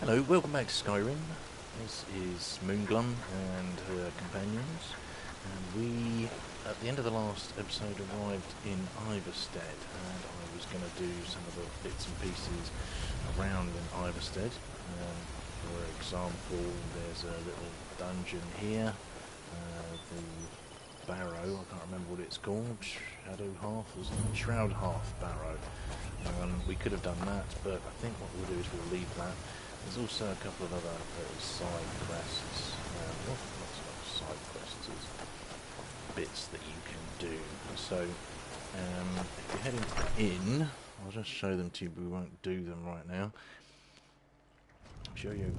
Hello, welcome back to Skyrim. This is Moonglum and her companions, and we, at the end of the last episode, arrived in Iverstead, and I was going to do some of the bits and pieces around in Iverstead. For example, there's a little dungeon here, the Barrow, I can't remember what it's called, Shadow Hearth, or something, Shroud Hearth Barrow. We could have done that, but I think what we'll do is we'll leave that. There's also a couple of other side quests, not side quests, there's bits that you can do. So, if you're heading in, I'll just show them to you, but we won't do them right now. I'll show you.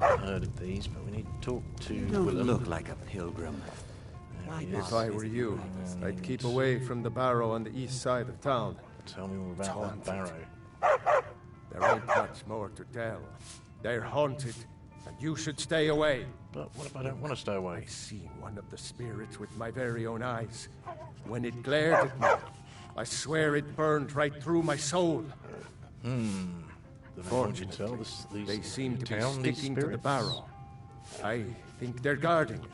I've heard of these, but we need to talk to Willem. You don't look like a pilgrim. If I were you, I'd keep away from the Barrow on the east side of town. Tell me more about that Barrow. There ain't much more to tell. They're haunted, and you should stay away. But what if I don't want to stay away? I've seen one of the spirits with my very own eyes. When it glared at me, I swear it burned right through my soul. Fortunately, they seem to be sticking to the Barrow. I think they're guarding it.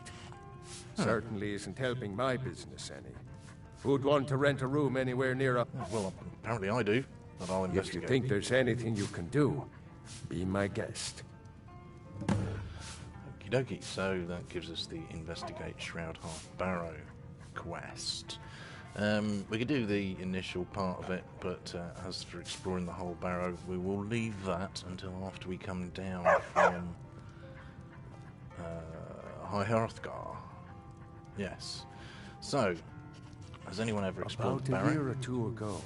Certainly isn't helping my business any. Who'd want to rent a room anywhere near a... Well, apparently I do, but I'll investigate. If you think there's anything you can do, be my guest. Okie dokie, so that gives us the Investigate Shroud Hearth Barrow quest. We could do the initial part of it, but as for exploring the whole Barrow, we will leave that until after we come down from High Hearthgar. Yes. So, has anyone ever explored the Barrow? About a year or two ago,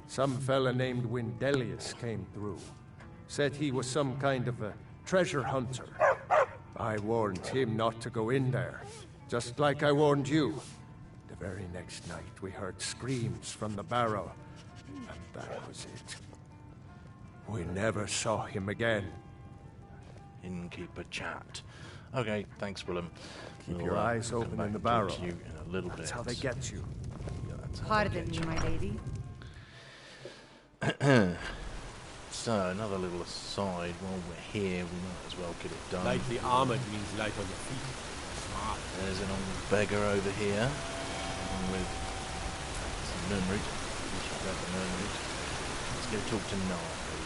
some fella named Windelius came through. Said he was some kind of a treasure hunter. I warned him not to go in there, just like I warned you. The very next night we heard screams from the Barrow, and that was it. We never saw him again. Innkeeper chat. Okay, thanks, Willem. Keep your eyes open in the Barrow. You in a little That's bit. how they get you. Pardon me, my lady. So, another little aside. While we're here, we might as well get it done. Lightly armored means light on your feet. Smart. There's an old beggar over here, along with some Nirnroot. We should grab the Nirnroot. Let's go talk to Narfi.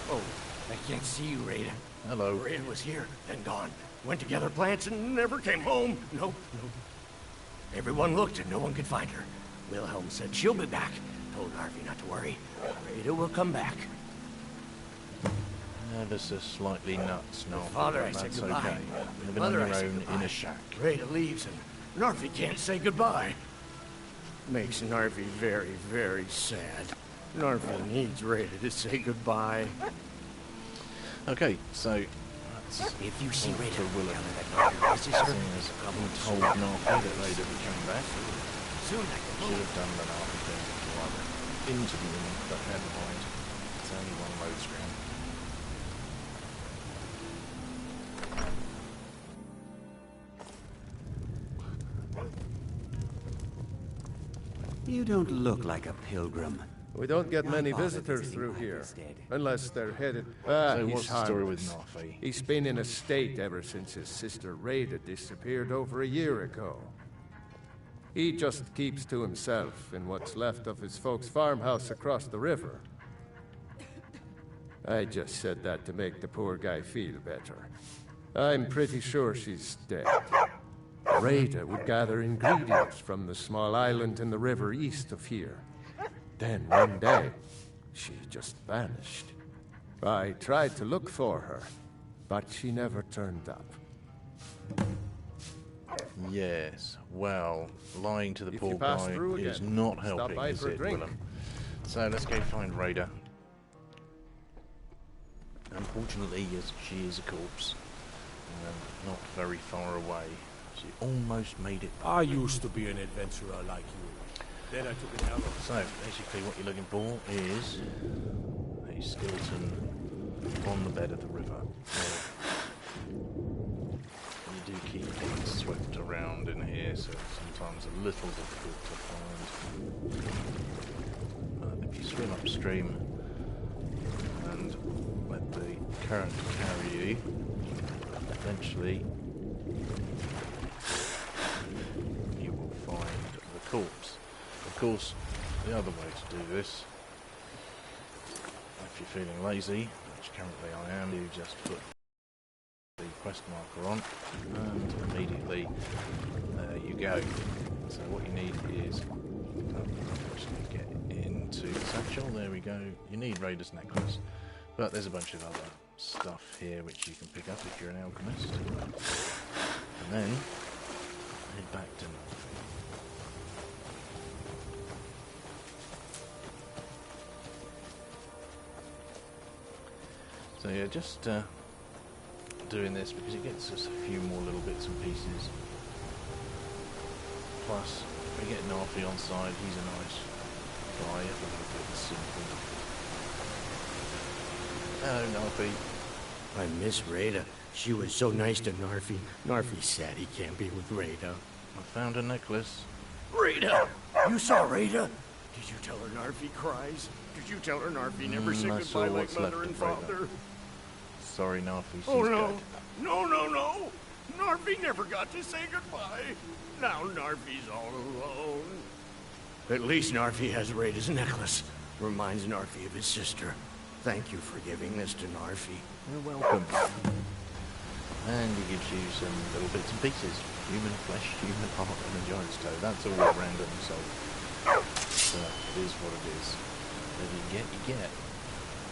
Oh, I can't see you, Rada. Hello. Rada was here, then gone. Went to gather plants and never came home. Nope. Everyone looked and no one could find her. Wilhelm said she'll be back. Told Narfi not to worry. Rada will come back. This is slightly nuts, Narfi. Father, I but said that's goodbye. okay. Living Mother, on I your said own goodbye. in a shack. Rada leaves and Narfi can't say goodbye. Makes Narfi very, very sad. Narfi needs Rada to say goodbye. Okay, so that's If you see Rada, to Willem. tell her that Narfi misses her. Seeing as I've told Narfi that Rada would come back. Soon I can Should have done the Narfi thing to either interview him, but never mind. It's only one load screen. You don't look like a pilgrim. We don't get many father visitors visiting through my here, instead. unless they're headed... So he's what's the story with harmless. Narfi? He's been in a state ever since his sister Rada disappeared over a year ago. He just keeps to himself in what's left of his folks' farmhouse across the river. I just said that to make the poor guy feel better. I'm pretty sure she's dead. Rada would gather ingredients from the small island in the river east of here. Then one day, she just vanished. I tried to look for her, but she never turned up. Yes, well, lying to the If poor you pass guy through is again, not stop helping, by is for a it, drink. Willem? So let's go find Rada. Unfortunately, yes, she is a corpse. Not very far away. She almost made it. I used to be an adventurer like you. Then I took an arrow. So, basically what you're looking for is a skeleton on the bed of the river. You do keep getting swept around around in here, so it's sometimes a little difficult to find. But if you swim upstream and let the current carry you, eventually you will find the corpse. Of course, the other way to do this, if you're feeling lazy, which currently I am, you just put the quest marker on and immediately there you go. So what you need is actually get into the satchel. There we go. You need Raider's necklace, but there's a bunch of other stuff here which you can pick up if you're an alchemist, and then head back to Norfolk. So yeah, just doing this because it gets us a few more little bits and pieces. Plus, we get Narfi on side. He's a nice guy, a little bit simple. Hello, Narfi. I miss Rada. She was so nice to Narfi. Narfi's sad he can't be with Rada. I found a necklace. Rada! You saw Rada? Did you tell her Narfi cries? Did you tell her Narfi never said I saw goodbye what's like mother left and of Rada. father? Sorry, Narfi, she's Oh no! dead. No, no, no! Narfi never got to say goodbye. Now Narfi's all alone. At least Narfi has Rada's necklace. Reminds Narfi of his sister. Thank you for giving this to Narfi. You're welcome. And he gives you some little bits and pieces. Human flesh, human heart, and a giant's toe. That's all random, so it is what it is. Whatever you get, you get.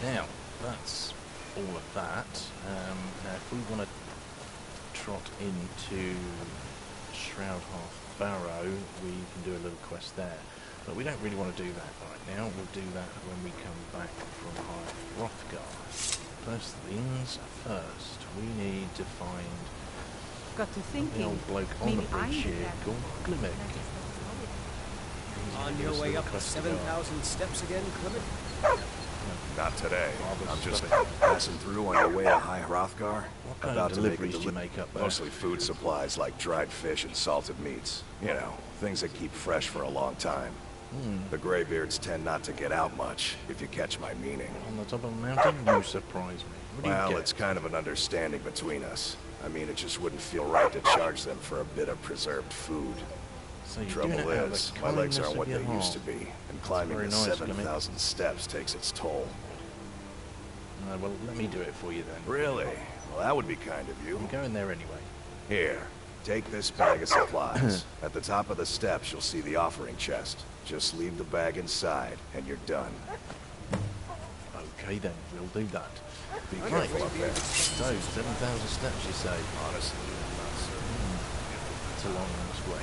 Now, that's all of that. Now, if we want to trot into Shroud Half Barrow, we can do a little quest there. But we don't really want to do that right now. We'll do that when we come back from High Hrothgar. First things first, we need to find Got to the thinking. old bloke on the Maybe I bridge need here that. called Glimmick. On your way up the 7,000 steps again, Clement? Not today. Marvelous I'm just stuff. passing through on your way to High Hrothgar. What kind About of to make a deliveries do you make up there? Mostly food supplies like dried fish and salted meats. You know, things that keep fresh for a long time. The Greybeards tend not to get out much, if you catch my meaning. On the top of a mountain, you surprise me. What do you Well, get? it's kind of an understanding between us. I mean, it just wouldn't feel right to charge them for a bit of preserved food. So you're doing Trouble it out of is, the my legs kindness aren't of what your they used to heart. be, and climbing very the nice, 7,000 steps takes its toll. Well, let me do it for you then. Really? Well, that would be kind of you. I'm going there anyway. Here, take this bag of supplies. At the top of the steps, you'll see the offering chest. Just leave the bag inside, and you're done. Okay then, we'll do that. Be Careful great. up there. So, 7,000 steps, you say? Honestly, I'm not certain. It's a long ass way.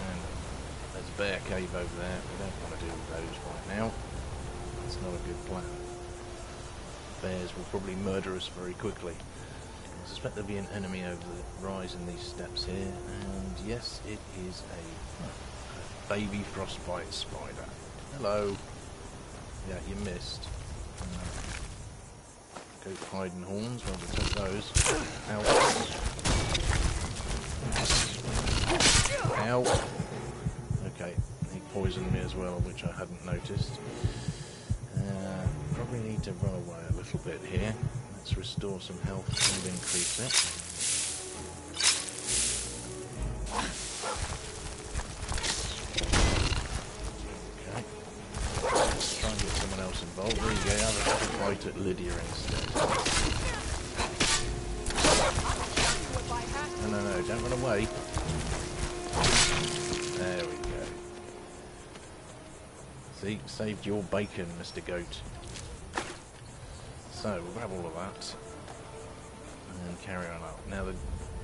And there's a bear cave over there. We don't want to do those right now. That's not a good plan. Bears will probably murder us very quickly. I suspect there'll be an enemy over the rise in these steps here. And yes, it is a baby frostbite spider. Hello. Yeah, you missed. Goat hiding horns, well, we'll take those. Ow. Ow. Okay, he poisoned me as well, which I hadn't noticed. Probably need to run away a little bit here. Let's restore some health and increase it. Okay. Let's try and get someone else involved. There you go, have a fight at Lydia instead. No, don't run away. There we go. See, saved your bacon, Mr. Goat. So, we'll grab all of that and carry on up. Now,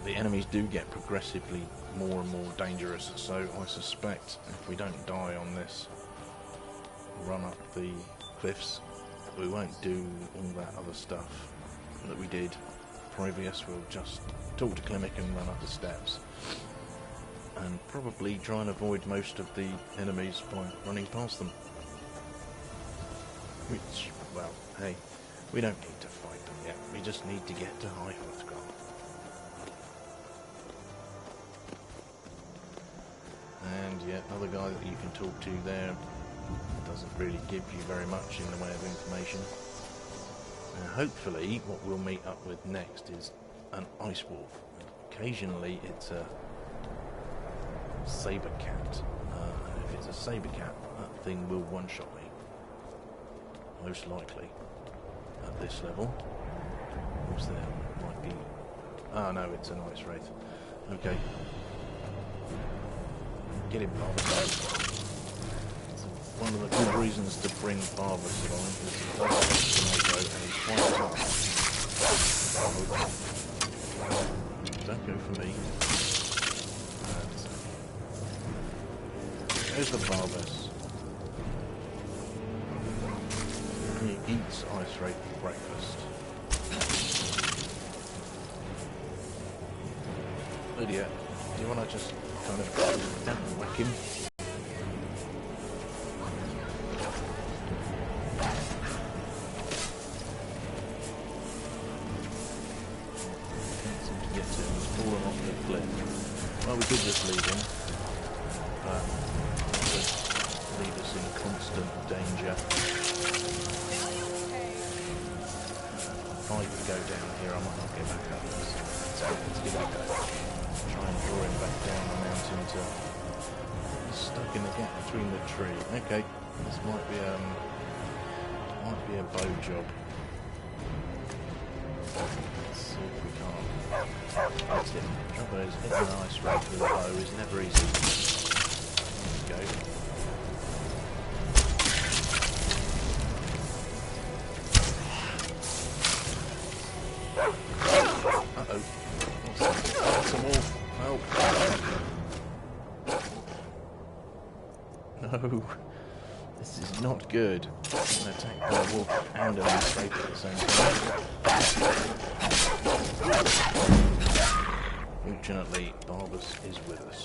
the enemies do get progressively more and more dangerous, so I suspect if we don't die on this run up the cliffs, we won't do all that other stuff that we did previous. We'll just talk to Klimek and run up the steps. And probably try and avoid most of the enemies by running past them. Which, well, hey, we don't need to fight them yet. We just need to get to High Hrothgar. found yet. Another guy that you can talk to there doesn't really give you very much in the way of information. Hopefully what we'll meet up with next is an ice wolf. Occasionally it's a saber cat. If it's a saber cat, that thing will one-shot me. Most likely. At this level. What's there? Might be... Ah, no, it's an ice wraith. Okay. Get him, Barvus. One of the good reasons to bring Barvus along is he does tomato and he's quite tough. Don't go for me. There's the Barvus. He eats ice wraith for breakfast. Lydia, do you want to just kind of whack him? Can't seem to get to him. He's fallen off the cliff. Well, we could just leave him. But that would leave us in constant danger. If I go down here, I might not get back up. So let's give it a go. Try and draw him back down the mountain to... He's stuck in the gap between the tree. Okay, this might be a bow job. Let's see if we can't. That's it. The trouble is, hitting an ice wraith with a bow is never easy. There we go. Uh-oh. That's a wolf. Help. No. This is not good. I'm attacked by a wolf and an ice wraith at the same time. Fortunately, Barvus is with us.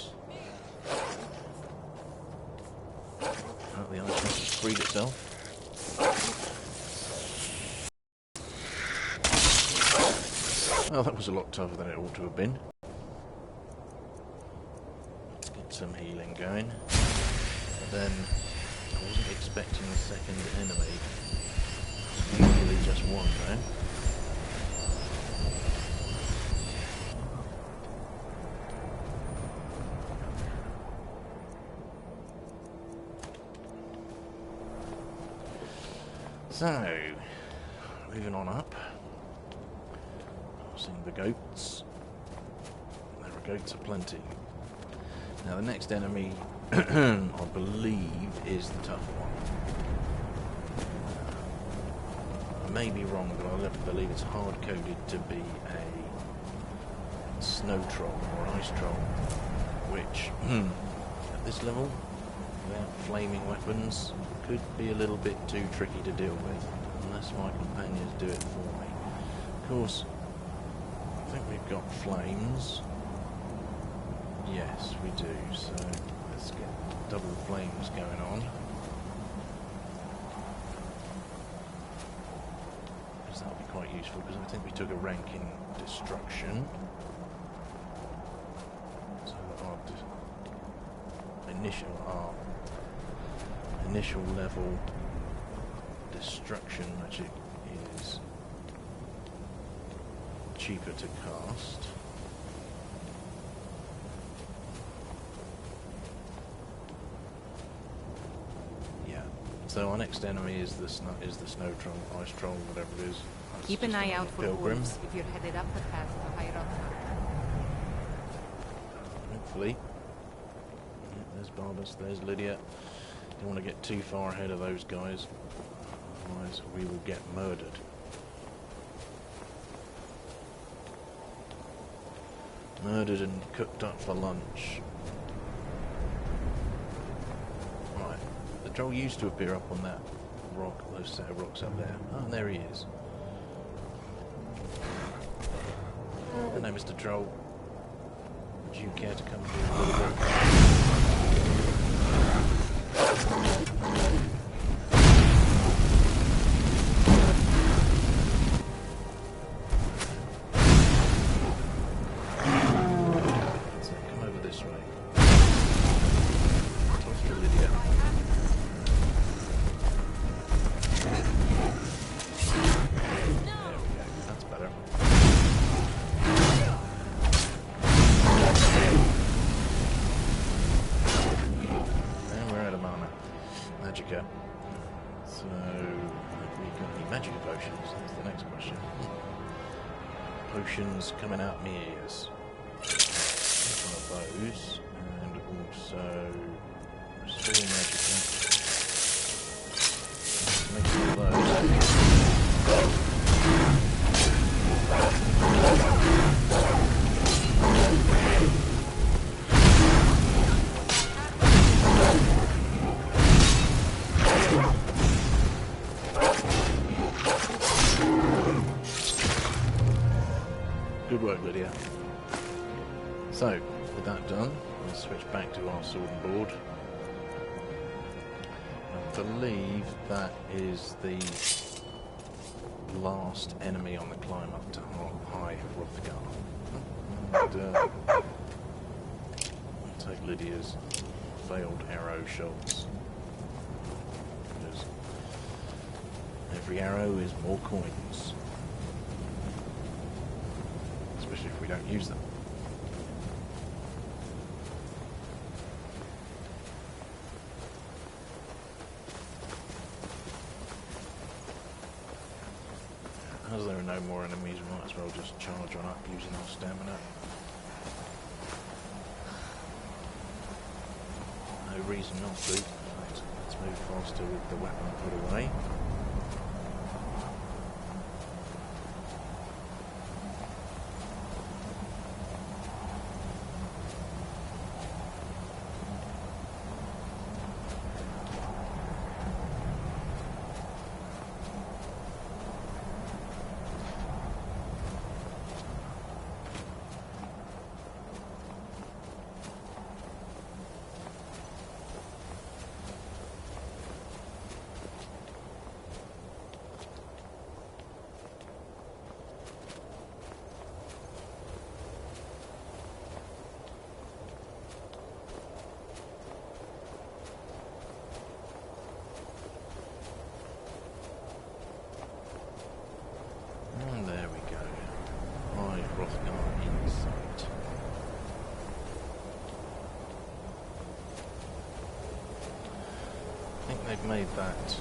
Oh, the ice wraith has freed itself. Well, that was a lot tougher than it ought to have been. Let's get some healing going. And then, I wasn't expecting a second enemy. Usually just one, though. So, moving on up. Seeing the goats. There are goats aplenty. Now the next enemy, I believe, is the tough one. I may be wrong, but I believe it's hard-coded to be a snow troll or an ice troll, which, at this level, without flaming weapons, could be a little bit too tricky to deal with, unless my companions do it for me. Of course, I think we've got flames. Yes, we do, so let's get double flames going on. Because that'll be quite useful, because I think we took a rank in destruction. So our initial level destruction magic is cheaper to cast. Yeah. So our next enemy is the snow troll, ice troll, whatever it is. That's Keep an eye out for pilgrim. wolves if you're headed up the path to higher up. Hopefully. Yeah, there's Barvus, there's Lydia. Don't want to get too far ahead of those guys, otherwise we will get murdered. Murdered and cooked up for lunch. Right, the troll used to appear up on that rock, those set of rocks up there. Oh, and there he is. Hello, Mr. Troll. Would you care to come here a little bit? So come over this way. magicka. So, have we got any magicka potions? That's the next question. Potions coming out my ears. One of those, and also restore magicka. Make some of those. Good work, Lydia. So, with that done, we'll switch back to our sword and board. I believe that is the last enemy on the climb up to High Hrothgar. And I'll take Lydia's failed arrow shots. Because every arrow is more coins. Especially if we don't use them. As there are no more enemies, we might as well just charge on up using our stamina. No reason not to. Let's move faster with the weapon put away. They've made that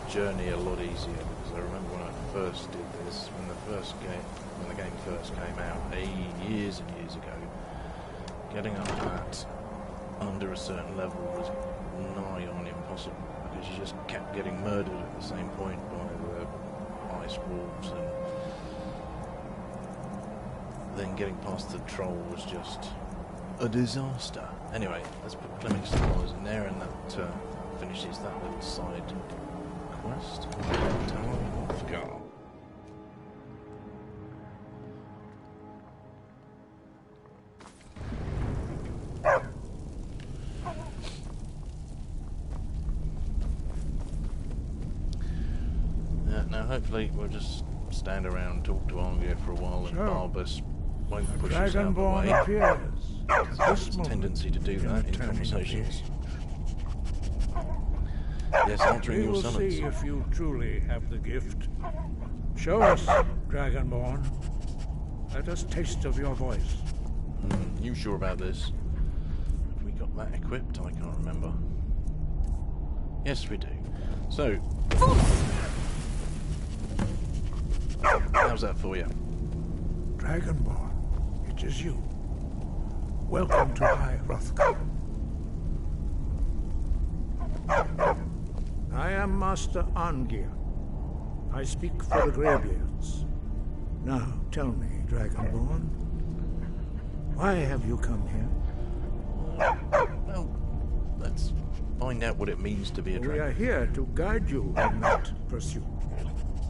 journey a lot easier, because I remember when I first did this, when the game first came out, years and years ago, getting up that under a certain level was nigh on impossible, because you just kept getting murdered at the same point by the ice wolves, and then getting past the troll was just a disaster. Anyway, let's put Clemming Stars in there, and that finishes that little side quest. Let's go. Now hopefully we'll just stand around and talk to Argia for a while, and Barbus won't push us out of the way. There's a tendency to do that in conversations. Yes, answering your summons. We will see if you truly have the gift. Show us, Dragonborn. Let us taste of your voice. You sure about this? Have we got that equipped? I can't remember. Yes, we do. So, how's that for you? Dragonborn, it is you. Welcome to High Hrothgar. I am Master Arngeir. I speak for the Greybeards. Now, tell me, Dragonborn, why have you come here? Well, let's find out what it means to be a dragon. We are here to guide you in that pursuit,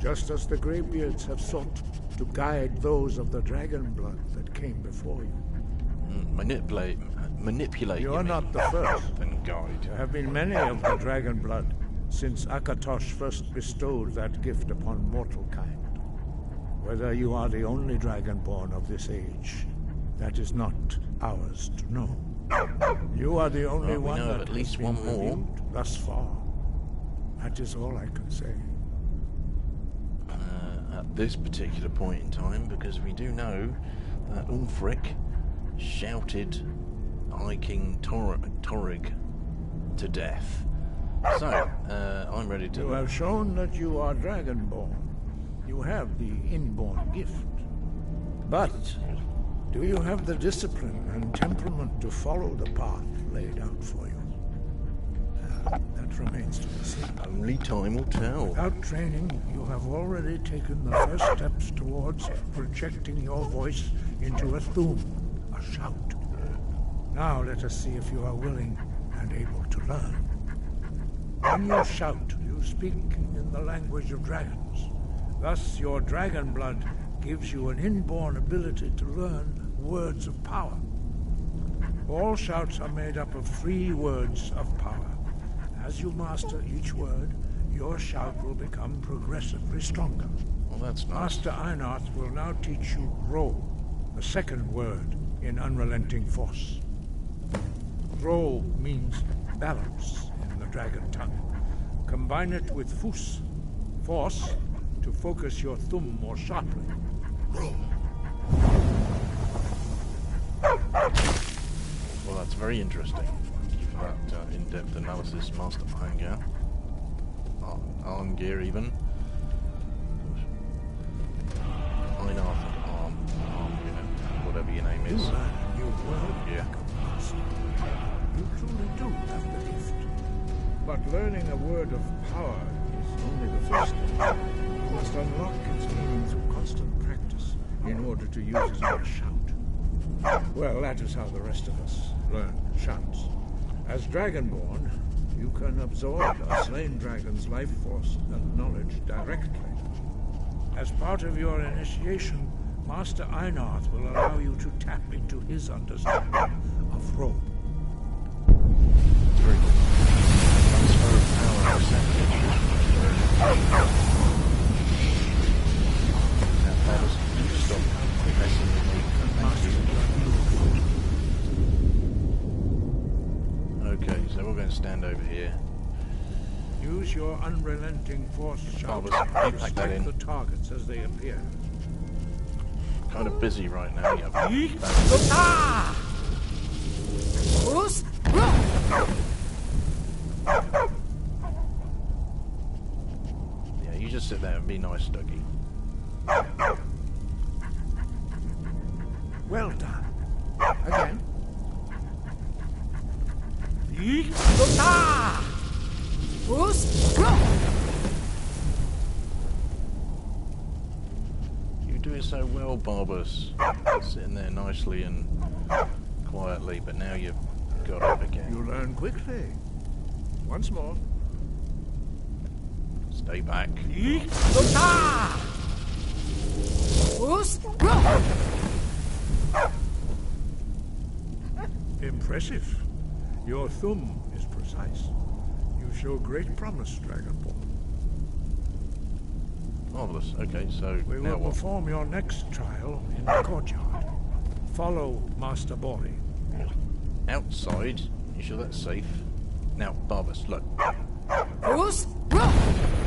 just as the Greybeards have sought to guide those of the dragon blood that came before you. Manipulate. You are not the first. And guide. There have been many of the dragon blood since Akatosh first bestowed that gift upon mortal kind. Whether you are the only dragonborn of this age, that is not ours to know. You are the only one know that at least has been one more revealed thus far. That is all I can say. At this particular point in time, because we do know that Ulfric shouted High King Torrig to death So, I'm ready to... You have shown that you are Dragonborn. You have the inborn gift. But do you have the discipline and temperament to follow the path laid out for you? That remains to be seen. Only time will tell. Without training, you have already taken the first steps towards projecting your voice into a thum, a shout. Now let us see if you are willing and able to learn. When you shout, you speak in the language of dragons. Thus, your dragon blood gives you an inborn ability to learn words of power. All shouts are made up of 3 words of power. As you master each word, your shout will become progressively stronger. Well, that's nice. Master Einarth will now teach you Ro, the second word in Unrelenting Force. Ro means balance in the dragon tongue. Combine it with Fus, force, to focus your thumb more sharply. Ro. Well, that's very interesting. Thank you for that in-depth analysis, Master Irongear. Armgear, even. Einarth and Armgear, whatever your name is. Yeah. You truly do have the gift. But learning a word of power is only the first step. You must unlock its meaning through constant practice in order to use it in a shout. Well, that is how the rest of us learn shouts. As Dragonborn, you can absorb a slain dragon's life force and knowledge directly. As part of your initiation, Master Einarth will allow you to tap into his understanding of Ro. Very good. Transfer of power percentage. Now, Thomas, you stop messing with me. Thank you. Okay, so we're going to stand over here. Use your unrelenting force shout Thomas, to pack that in. strike the targets as they appear. Kind of busy right now. Yeah. Yeah, you just sit there and be nice, Dougie. Well done. Again. You do it so well, Barbus. Sitting there nicely and quietly, but now you've got up again. You learn quickly. Once more. Stay back. Impressive. Your thumb is precise. You show great promise, Dragonborn. Marvellous. Okay, so We now will what? perform your next trial in the courtyard. Follow Master Bori. Outside? You sure that's safe? Now, Barbus, look.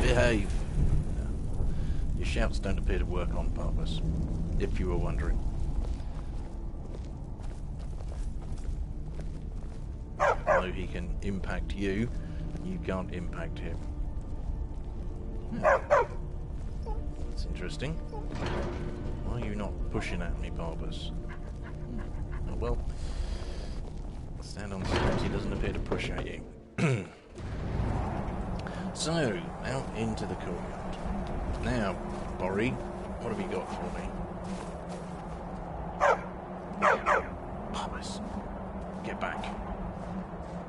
Behave. Your shouts don't appear to work on Barbus, if you were wondering. Although he can impact you, you can't impact him. That's interesting. Why are you not pushing at me, Barbus? Oh well. Stand on steps, he doesn't appear to push at you. So, out into the courtyard. Now, Bori, what have you got for me? Barbus, get back.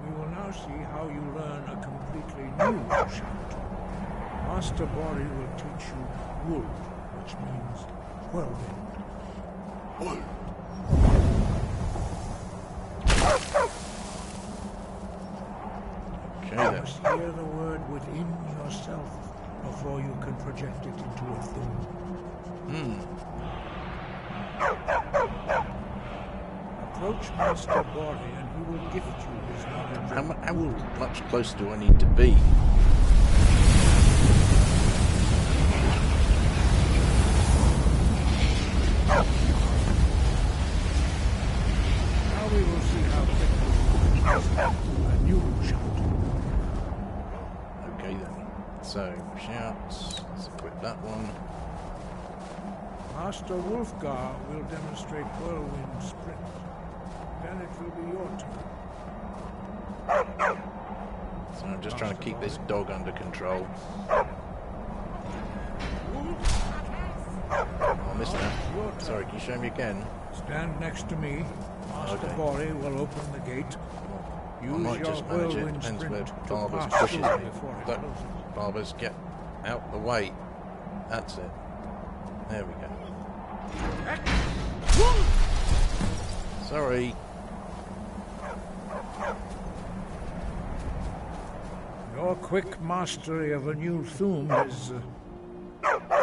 We will now see how you learn a completely new shout. Master Bori will teach you Wool, which means whirlwind. Wool. Okay You then. must hear the word within yourself before you can project it into a thing. Approach Master Bori and he will gift you his knowledge. How much closer do I need to be? Now we will see how quickly you can a new shout. So, shouts. Let's equip that one. Master Wolfgar will demonstrate whirlwind sprint. Then it will be your turn. So I'm just trying to keep this dog under control. Oh, I missed that. Sorry, can you show me again? Stand next to me. Master Okay. Bori will open the gate. I Use might your just manage it. whirlwind Depends where sprint to Barbers pass pushes through me. before it Look, closes. Barbers, get out the way. That's it. There we go. Sorry. Your quick mastery of a new thum is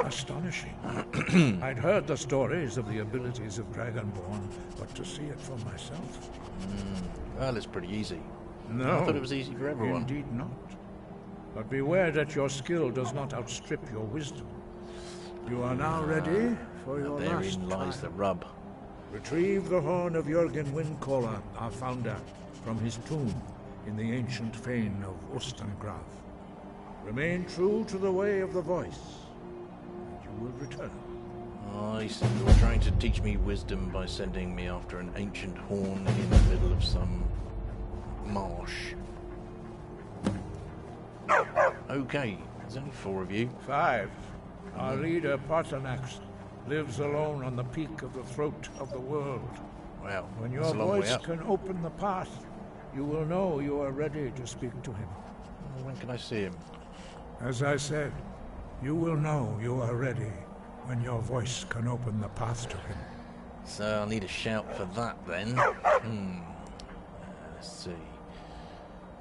astonishing. I'd heard the stories of the abilities of Dragonborn, but to see it for myself... Well, it's pretty easy. No. I thought it was easy for everyone. Indeed not. But beware that your skill does not outstrip your wisdom. You are now ready for your last Therein lies the trial. rub. Retrieve the horn of Jürgen Windcaller, our founder, from his tomb in the ancient fane of Ustengrav. Remain true to the way of the voice, and you will return. I see you're trying to teach me wisdom by sending me after an ancient horn in the middle of some marsh. Okay, there's only 4 of you. 5. Our leader, Partanax, lives alone on the peak of the throat of the world. Wow, When that's your a long way voice up. can open the path, you will know you are ready to speak to him. When can I see him? As I said, you will know you are ready when your voice can open the path to him. So I'll need a shout for that then. Let's see.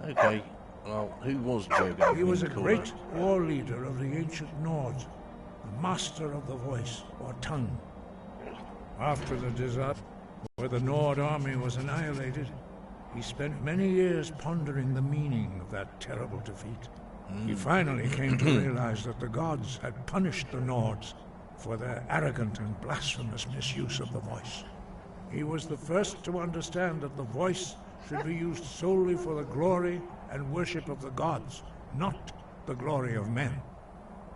Okay, well, who was Jürgen? He was a Windcaller? great war leader of the ancient Nords, the master of the voice, or tongue. After the disaster, where the Nord army was annihilated, he spent many years pondering the meaning of that terrible defeat. He finally came to realize that the gods had punished the Nords for their arrogant and blasphemous misuse of the voice. He was the first to understand that the voice should be used solely for the glory and worship of the gods, not the glory of men.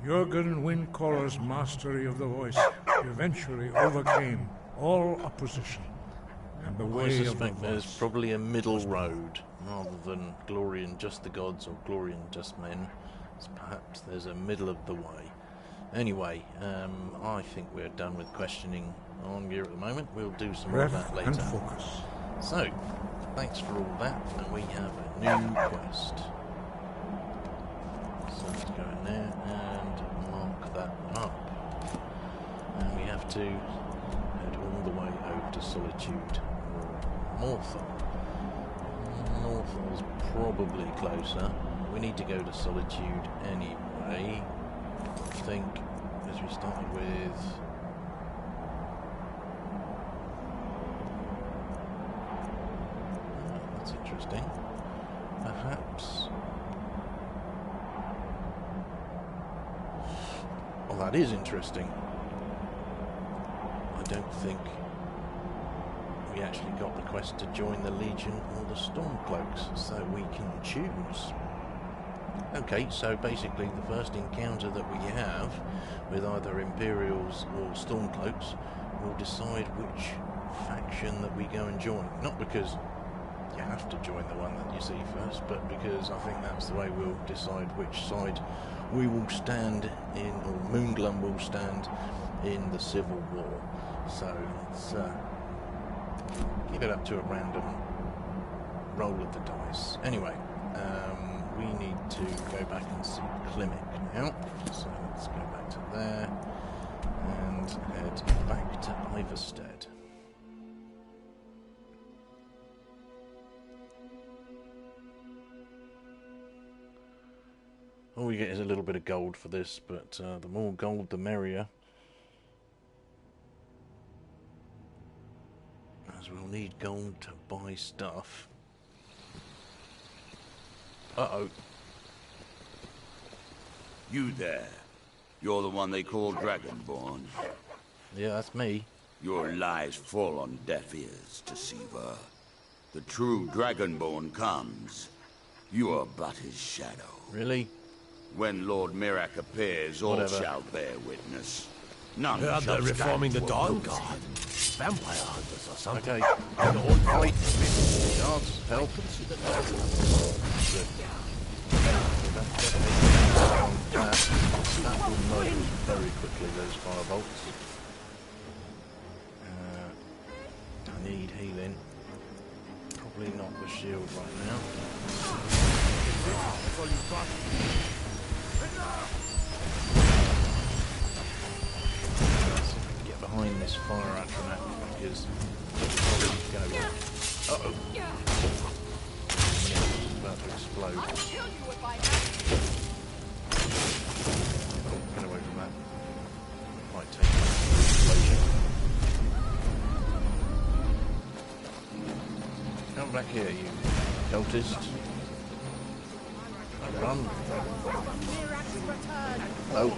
Jürgen Windcaller's mastery of the voice eventually overcame all opposition, and the I way of the suspect there's voice. probably a middle road, rather than glory in just the gods or glory in just men. So perhaps there's a middle of the way. Anyway, I think we're done with questioning on gear at the moment. We'll do some more of Breath that and later. focus. So, thanks for all that, and we have a new quest. So let's go in there and mark that one up. And we have to head all the way over to Solitude or Morthal. Morthal's probably closer. We need to go to Solitude anyway. I think, as we started with... That's interesting. Perhaps... Well, that is interesting. I don't think we actually got the quest to join the Legion or the Stormcloaks, so we can choose. Okay, so basically the first encounter that we have with either Imperials or Stormcloaks will decide which faction that we go and join. Not because you have to join the one that you see first, but because I think that's the way we'll decide which side we will stand in, or Moonglum will stand in the Civil War. So let's give it up to a random roll of the dice. Anyway, we need to go back and see Klimek now. So let's go back to there and head back to Iverstead. All we get is a little bit of gold for this, but the more gold the merrier. As we'll need gold to buy stuff. Uh-oh. You there. You're the one they call Dragonborn. Yeah, that's me. Your lies fall on deaf ears, deceiver. The true Dragonborn comes. You are but his shadow. Really? When Lord Mirak appears, all Whatever. shall bear witness. None Heard shall they're reforming the stand Dawn for Guard. Vampire hunters or something. Okay. The old Fight. Guards, help. Good. That will murder very quickly, those fire bolts. I need healing. Probably not the shield right now. That's all you've got. Get behind this fire atronach because it's probably going to... Uh-oh. It's about to explode. Get away from that. Might take an explosion. Come back here, you cultist. Run. Oh.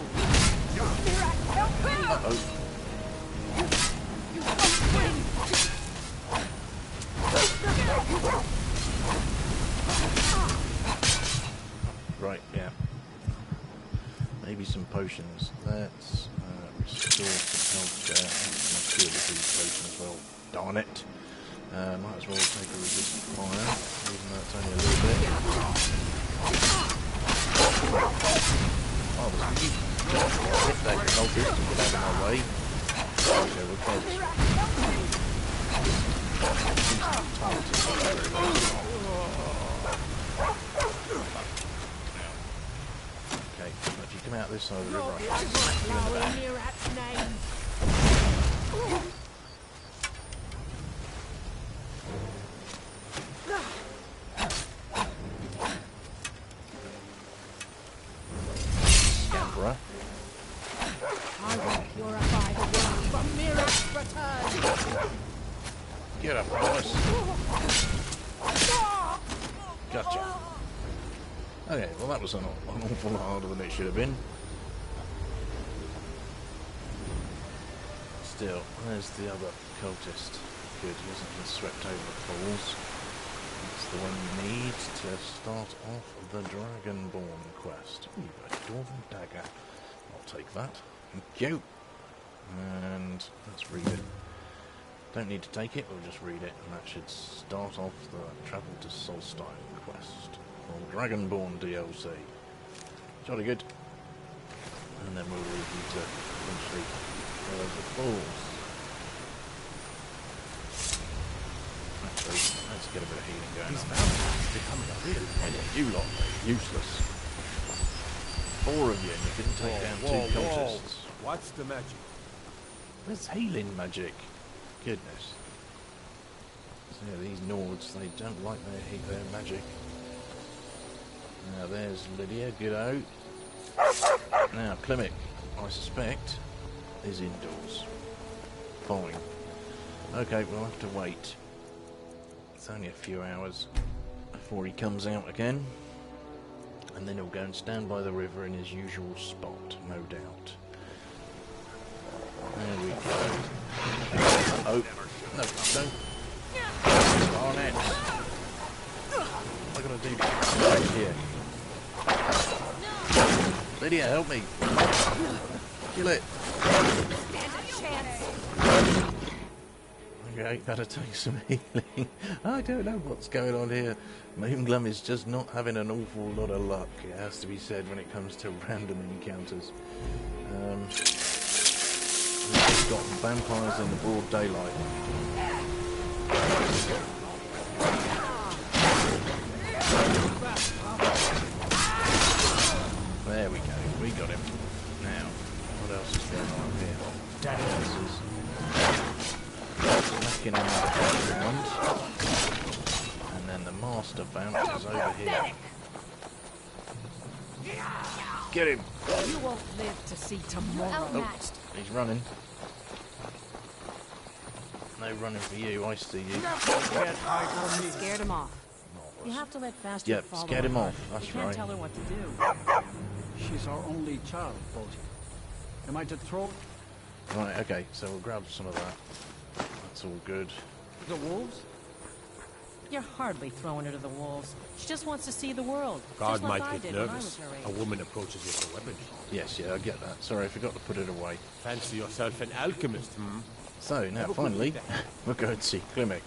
Uh-oh. Right, yeah. Maybe some potions. Let's restore some health there. My shield of these potions, well, darn it. Might as well take a resist fire, even though it's only a little bit. Oh, there's you. Hit that cultist and get out of my way. Okay, we're close. Okay, if you come out this side of the river, I can smack you in the back. Scamperer. I will purify the world from Mirak's return. Get up, Alice. Gotcha. Okay, well that was an awful lot harder than it should have been. Still, there's the other cultist. Good, he hasn't been swept over the falls. That's the one you need to start off the Dragonborn quest. Ooh, a dwarven dagger. I'll take that. Thank you. And let's read it. Don't need to take it, we'll just read it, and that should start off the Travel to Solstein quest. Or Dragonborn DLC. Jolly good. And then we'll leave you to eventually follow the falls. Actually, let's get a bit of healing going These on. vampires becoming a real headache. You lot are useless. 4 of you, and you couldn't take down 2 cultists. What's the magic? There's healing magic. Goodness. So yeah, these Nords, they don't like their magic. Now there's Lydia, good out. Now Klimek, I suspect, is indoors. Fine. Okay, we'll have to wait. It's only a few hours before he comes out again. And then he'll go and stand by the river in his usual spot, no doubt. There we go. Oh, no, don't. Darn it. What am I going to do back here? Lydia, help me. Kill it. Okay, better take some healing. I don't know what's going on here. Moonglum is just not having an awful lot of luck, it has to be said, when it comes to random encounters. We've got vampires in the broad daylight. There we go, we got him. Now, what else is going on here? Dances. Smacking him in the background. And then the master vamp is over here. Get him! You won't live to see tomorrow. Oh, he's running. No running for you, I see you. Scared him off. You have to let Faster Yep, follow scared him her. off, that's You can't right. tell her what to do. She's our only child, Bolty. Am I to throw? Right, okay, so we'll grab some of that. That's all good. The wolves? You're hardly throwing her to the wolves. She just wants to see the world. Guard just like might I get did when I nervous. was her A age. woman approaches you for weapons. Yes, yeah, I get that. Sorry, I forgot to put it away. Fancy yourself an alchemist, hmm? So, now finally, we'll go and see Klimek.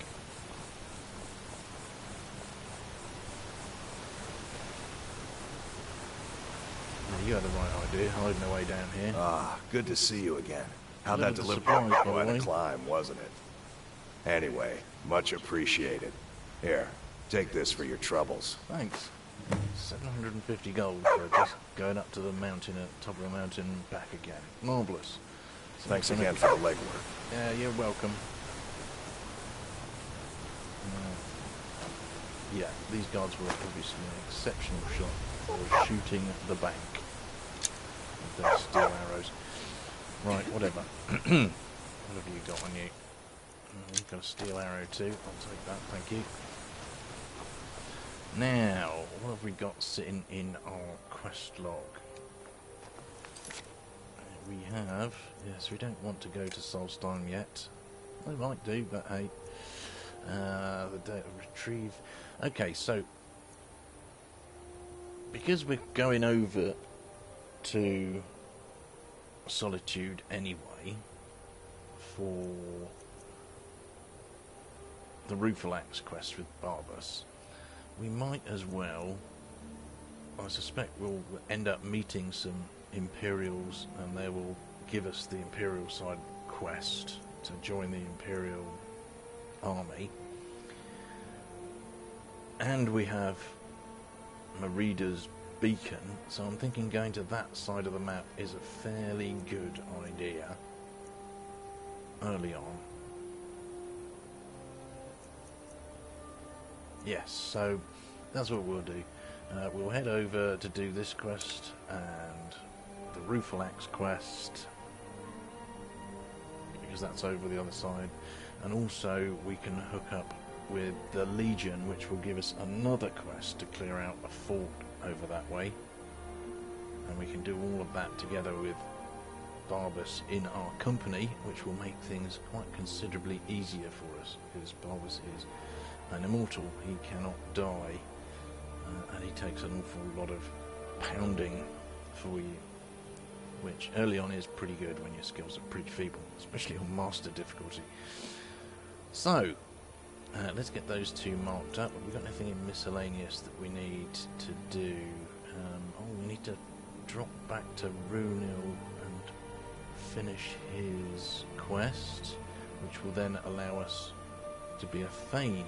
Now, you had the right idea, hiding away down here. Ah, good to see you again. How'd Look that at the delivery supplies, by go the at a way. climb, wasn't it? Anyway, much appreciated. Here, take this for your troubles. Thanks. 750 gold for just going up to the mountain, at the top of the mountain, and back again. Marvellous. Thanks again for the legwork. Yeah, you're welcome. Yeah, these guards were obviously an exceptional shot. They were shooting the bank with their steel arrows. Right, whatever. What have you got on you? You've got a steel arrow too. I'll take that, thank you. Now, what have we got sitting in our quest log? We have... Yes, we don't want to go to Solstheim yet. We might do, but hey. The data retrieve... Okay, so... Because we're going over to Solitude anyway, for the Rufalax quest with Barbas, we might as well... I suspect we'll end up meeting some Imperials, and they will give us the Imperial side quest to join the Imperial army. And we have Merida's beacon, so I'm thinking going to that side of the map is a fairly good idea early on. Yes, so that's what we'll do. We'll head over to do this quest and the Rufalax quest, because that's over the other side, and also we can hook up with the Legion, which will give us another quest to clear out a fort over that way, and we can do all of that together with Barbas in our company, which will make things quite considerably easier for us, because Barbas is an immortal. He cannot die, and he takes an awful lot of pounding for you, which early on is pretty good when your skills are pretty feeble, especially on master difficulty. So, let's get those two marked up. Have we got anything in miscellaneous that we need to do? We need to drop back to Runil and finish his quest, which will then allow us to be a Thane.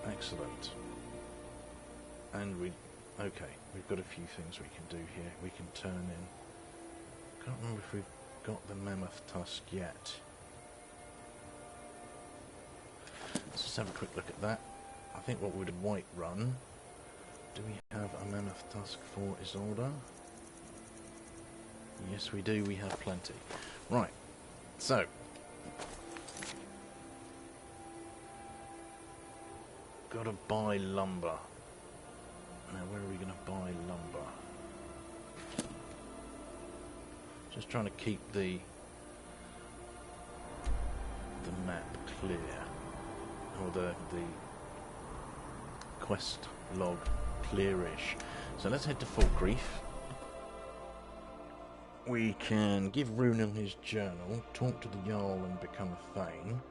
Excellent. And okay, we've got a few things we can do here. We can turn in... Can't remember if we've got the mammoth tusk yet. Let's just have a quick look at that. I think what would White run... Do we have a mammoth tusk for Isolde? Yes we do, we have plenty. Right, so... Gotta buy lumber. Now where are we gonna buy lumber? Just trying to keep the map clear, or the quest log clearish. So let's head to Falkreath. We can give Runil his journal, talk to the Jarl and become a Thane,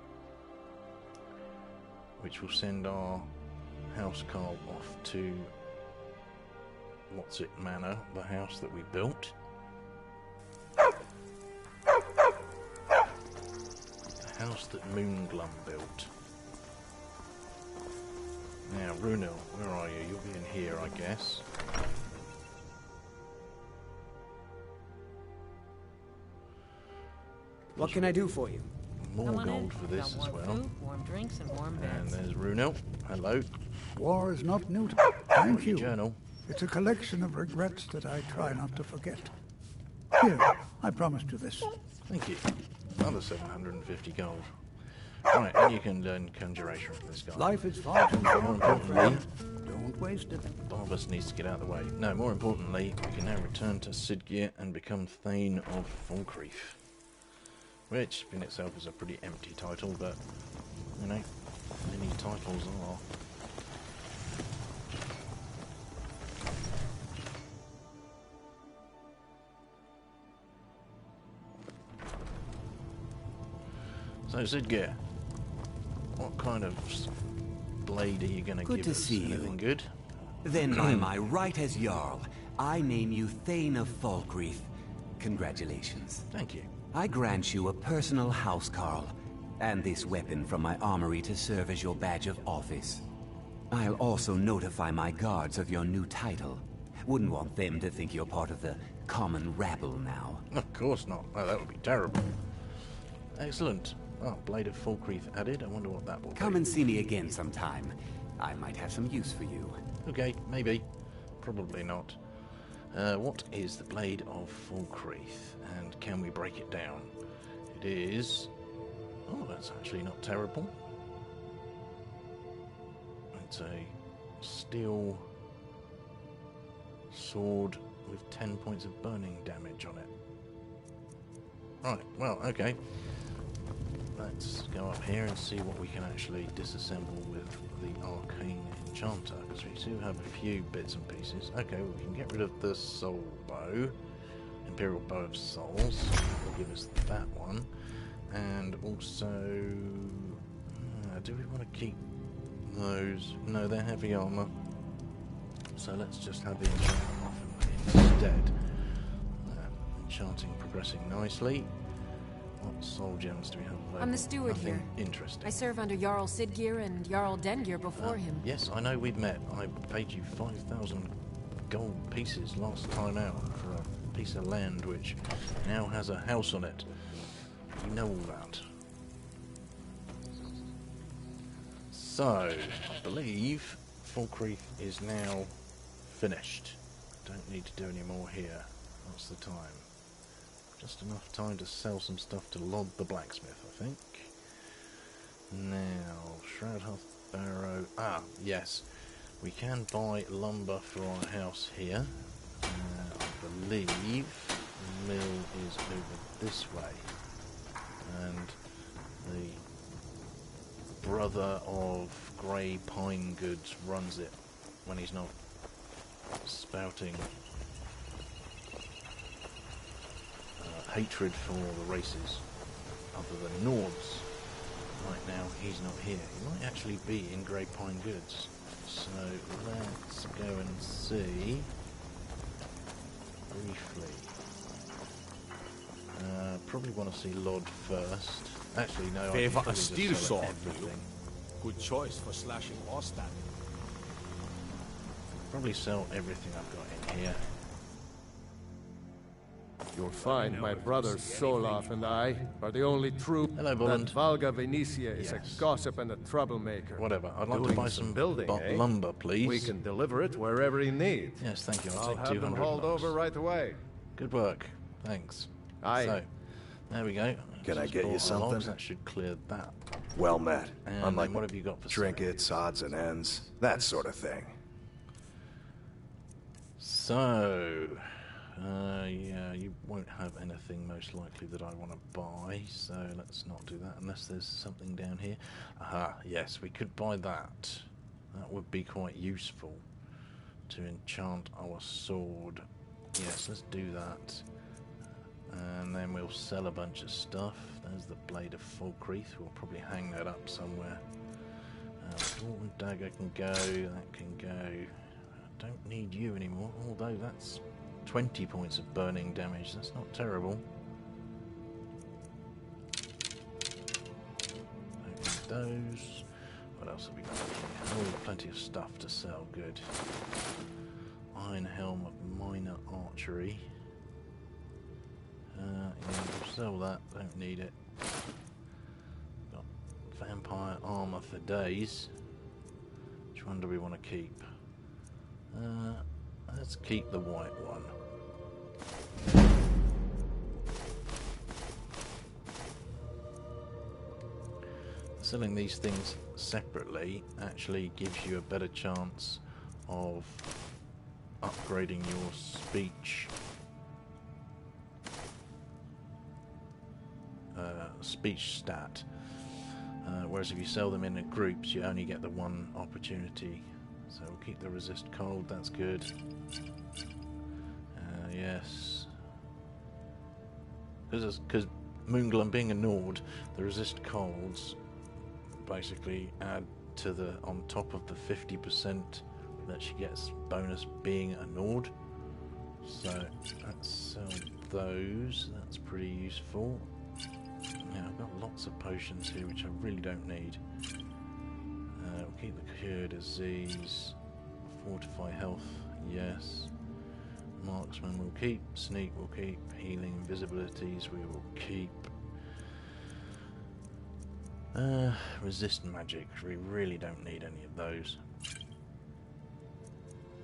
which will send our housecarl off to What's It Manor, the house that we built. The house that Moonglum built. Now, Runil, where are you? You'll be in here, I guess. What can I do for you? More Come on gold in. for this Got as warm well. food, warm drinks, and warm And beds. there's Runil. Hello. War is not new to me. Thank Your you. journal. It's a collection of regrets that I try not to forget. Here, I promised you this. Thank you. Another 750 gold. Right, and you can learn conjuration from this guy. Life is far too More short, my importantly, friend. Don't waste it. Barbas needs to get out of the way. No, more importantly, we can now return to Sidgeir and become Thane of Falkreath. Which, in itself, is a pretty empty title, but you know, many titles are. So, Zidgear, what kind of blade are you going to give us? Good to see you. Anything good? Then by my right as Jarl, I name you Thane of Falkreath. Congratulations. Thank you. I grant you a personal housecarl, and this weapon from my armory to serve as your badge of office. I'll also notify my guards of your new title. Wouldn't want them to think you're part of the common rabble now. Of course not. Oh, that would be terrible. Excellent. Oh, Blade of Falkreath added. I wonder what that will be. Come and see me again sometime. I might have some use for you. Okay, maybe. Probably not. What is the Blade of Falkreath? And can we break it down? It is... Oh, that's actually not terrible. It's a steel sword with 10 points of burning damage on it. Right, well, okay. Let's go up here and see what we can actually disassemble with the arcane enchanter, because we do have a few bits and pieces. Okay, we can get rid of the soul bow, Imperial Bow of Souls. Will give us that one, and also, do we want to keep those? No, they're heavy armor, so let's just have the enchanting off instead. Enchanting progressing nicely. What soul gems do we have available? I'm the steward Nothing here. Interesting. I serve under Jarl Sidgear and Jarl Dengear before him. Yes, I know we've met. I paid you 5,000 gold pieces last time out for a piece of land which now has a house on it. You know all that. So, I believe Falkreath is now finished. Don't need to do any more here. What's the time? Just enough time to sell some stuff to Lod the blacksmith, I think. Now, Shroud Hearth Barrow. Ah, yes. We can buy lumber for our house here. I believe the mill is over this way. And the brother of Grey Pine Goods runs it when he's not spouting hatred for the races other than Nords. Right now he's not here. He might actually be in Grey Pine Goods. So let's go and see briefly. Probably want to see Lod first. Actually no, I Favor can a steel sword, everything. Good choice for slashing or stabbing. Probably sell everything I've got in here. You'll find my brothers Solaf and I are the only true Hello, that Bolland. Valga Venetia is Yes. a gossip and a troublemaker. Whatever. I'd like to Doing buy some building, eh? lumber, please. We can deliver it wherever you need. Yes, thank you. I'll take have 200 them hauled logs. over right away. Good work. Thanks. Aye. So, there we go. Can I Just get you bought our something? logs. That should clear that. Well met. And Unlike then what have you got for trinkets, odds and ends, that sort of thing. So, yeah, you won't have anything most likely that I want to buy, so let's not do that unless there's something down here. Aha, yes, we could buy that. That would be quite useful to enchant our sword. Yes, let's do that. And then we'll sell a bunch of stuff. There's the Blade of Falkreath. We'll probably hang that up somewhere. Dwarven Dagger can go, that can go. I don't need you anymore, although that's 20 points of burning damage. That's not terrible. Don't need those. What else have we got here? Oh, plenty of stuff to sell. Good. Iron Helm of Minor Archery. Yeah, we'll sell that. Don't need it. Got Vampire Armor for days. Which one do we want to keep? Let's keep the white one. Selling these things separately actually gives you a better chance of upgrading your speech speech stat. Whereas if you sell them in groups, you only get the one opportunity. So we'll keep the resist cold, that's good. Yes. Because Moonglum being a Nord, the resist colds basically add to the, on top of the 50% that she gets bonus being a Nord. So let's sell those, that's pretty useful. Now I've got lots of potions here which I really don't need. We'll keep the cure disease, fortify health, yes. Marksman we'll keep, sneak we'll keep, healing invisibilities we will keep. Resist magic, we really don't need any of those.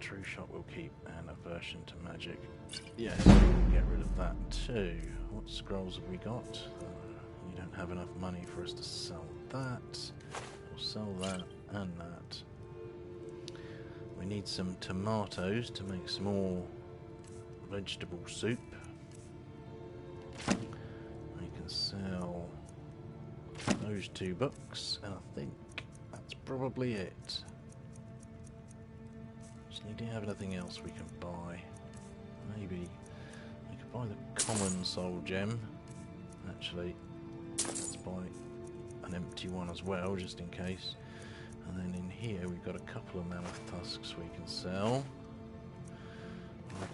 True shot we'll keep, and aversion to magic. Yes, we'll get rid of that too. What scrolls have we got? You don't have enough money for us to sell that. We'll sell that and that. We need some tomatoes to make some more vegetable soup. We can sell those 2 books, and I think that's probably it. Just need to have anything else we can buy. Maybe we could buy the common soul gem. Actually, let's buy an empty one as well, just in case. And then in here we've got a couple of mammoth tusks we can sell.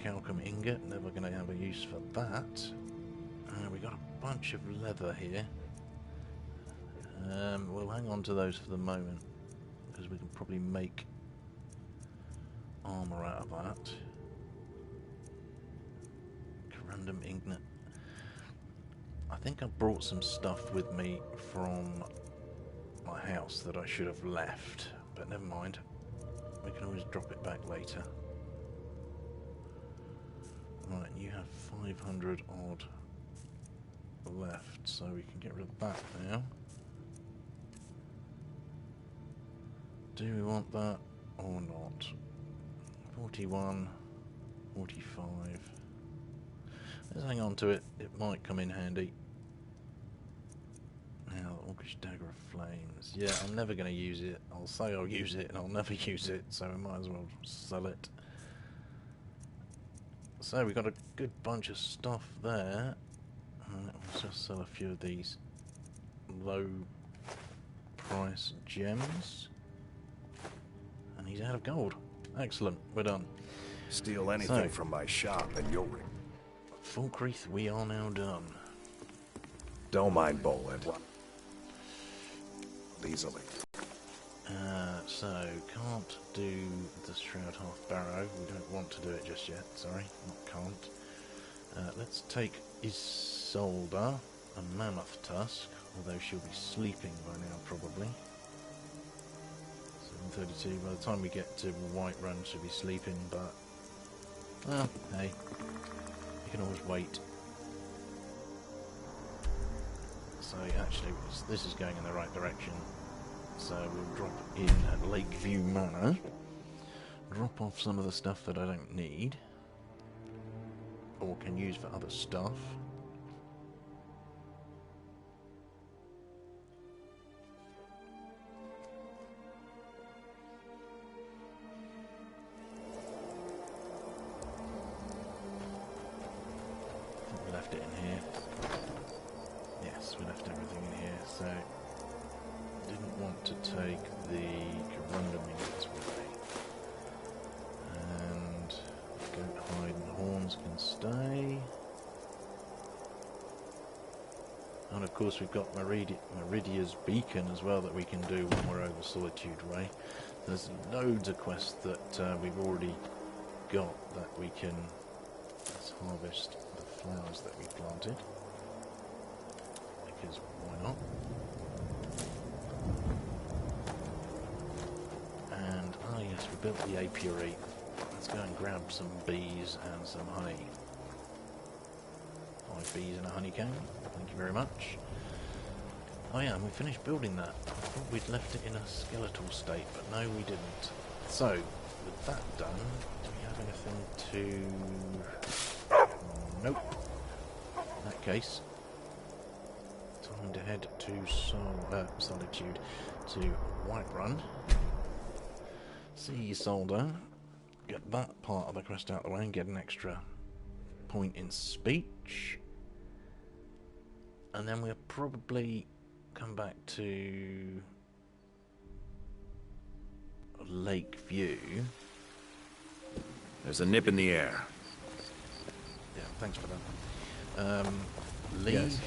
Calcum ingot, never going to have a use for that. We got a bunch of leather here. We'll hang on to those for the moment because we can probably make armor out of that. Random ignite. I think I brought some stuff with me from my house that I should have left, but never mind. We can always drop it back later. Right, you have 500 odd left, so we can get rid of that now. Do we want that or not? 41, 45. Let's hang on to it, it might come in handy. Now, Orcish Dagger of Flames. Yeah, I'm never going to use it. I'll say I'll use it and I'll never use it, so we might as well sell it. So we've got a good bunch of stuff there. Let's just sell a few of these low price gems. And he's out of gold. Excellent, we're done. Steal anything from my shop and you'll... Falkreath, we are now done. Don't mind Boland. Easily. So, can't do the Shroud Half Barrow. We don't want to do it just yet, sorry. Not can't. Let's take Isolda, a Mammoth Tusk, although she'll be sleeping by now, probably. 7:32, by the time we get to Whiterun, she'll be sleeping, but... well, hey. You can always wait. So, actually, this is going in the right direction. So we'll drop in at Lakeview Manor, drop off some of the stuff that I don't need, or can use for other stuff. I think we left it in here. Yes, we left everything in here, so... didn't want to take the Corundum ingots with me. And goat hide and horns can stay. And of course we've got Meridia's Beacon as well that we can do when we're over Solitude Way. There's loads of quests that we've already got that we can... let's harvest the flowers that we planted. Because why not? And, oh yes, we built the apiary. Let's go and grab some bees and some honey. 5 bees and a honeycomb. Thank you very much. Oh yeah, and we finished building that. I thought we'd left it in a skeletal state, but no we didn't. So, with that done, do we have anything to... nope. In that case, time going to head to Solitude to Whiterun. See Solder, get that part of the quest out of the way and get an extra point in speech. And then we'll probably come back to Lakeview. There's a nip in the air. Yeah, thanks for that. Leave. Yes.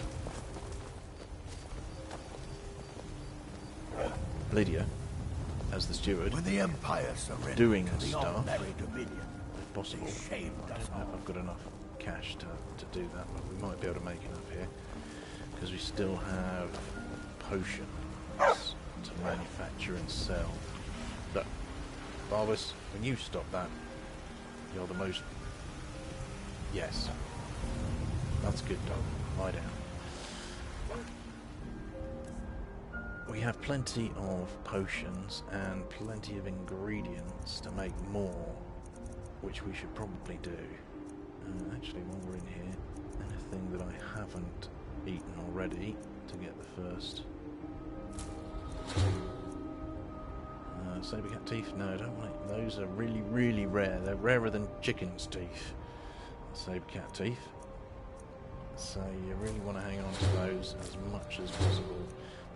Lydia, as the steward, When the Empire surrendered doing to the stuff, Ordinary Dominion, if possible. they shaved I us don't know if all. I've got enough cash to do that, but we might be able to make enough here. Because we still have potions to manufacture and sell. Look, Barbas, when you stop that, you're the most... Yes. That's good, dog. Lie down. We have plenty of potions and plenty of ingredients to make more, which we should probably do. Actually, while we're in here, anything that I haven't eaten already to get the first... Sabercat teeth? No, I don't want it. Those are really, really rare. They're rarer than chicken's teeth. Sabercat teeth. So you really want to hang on to those as much as possible,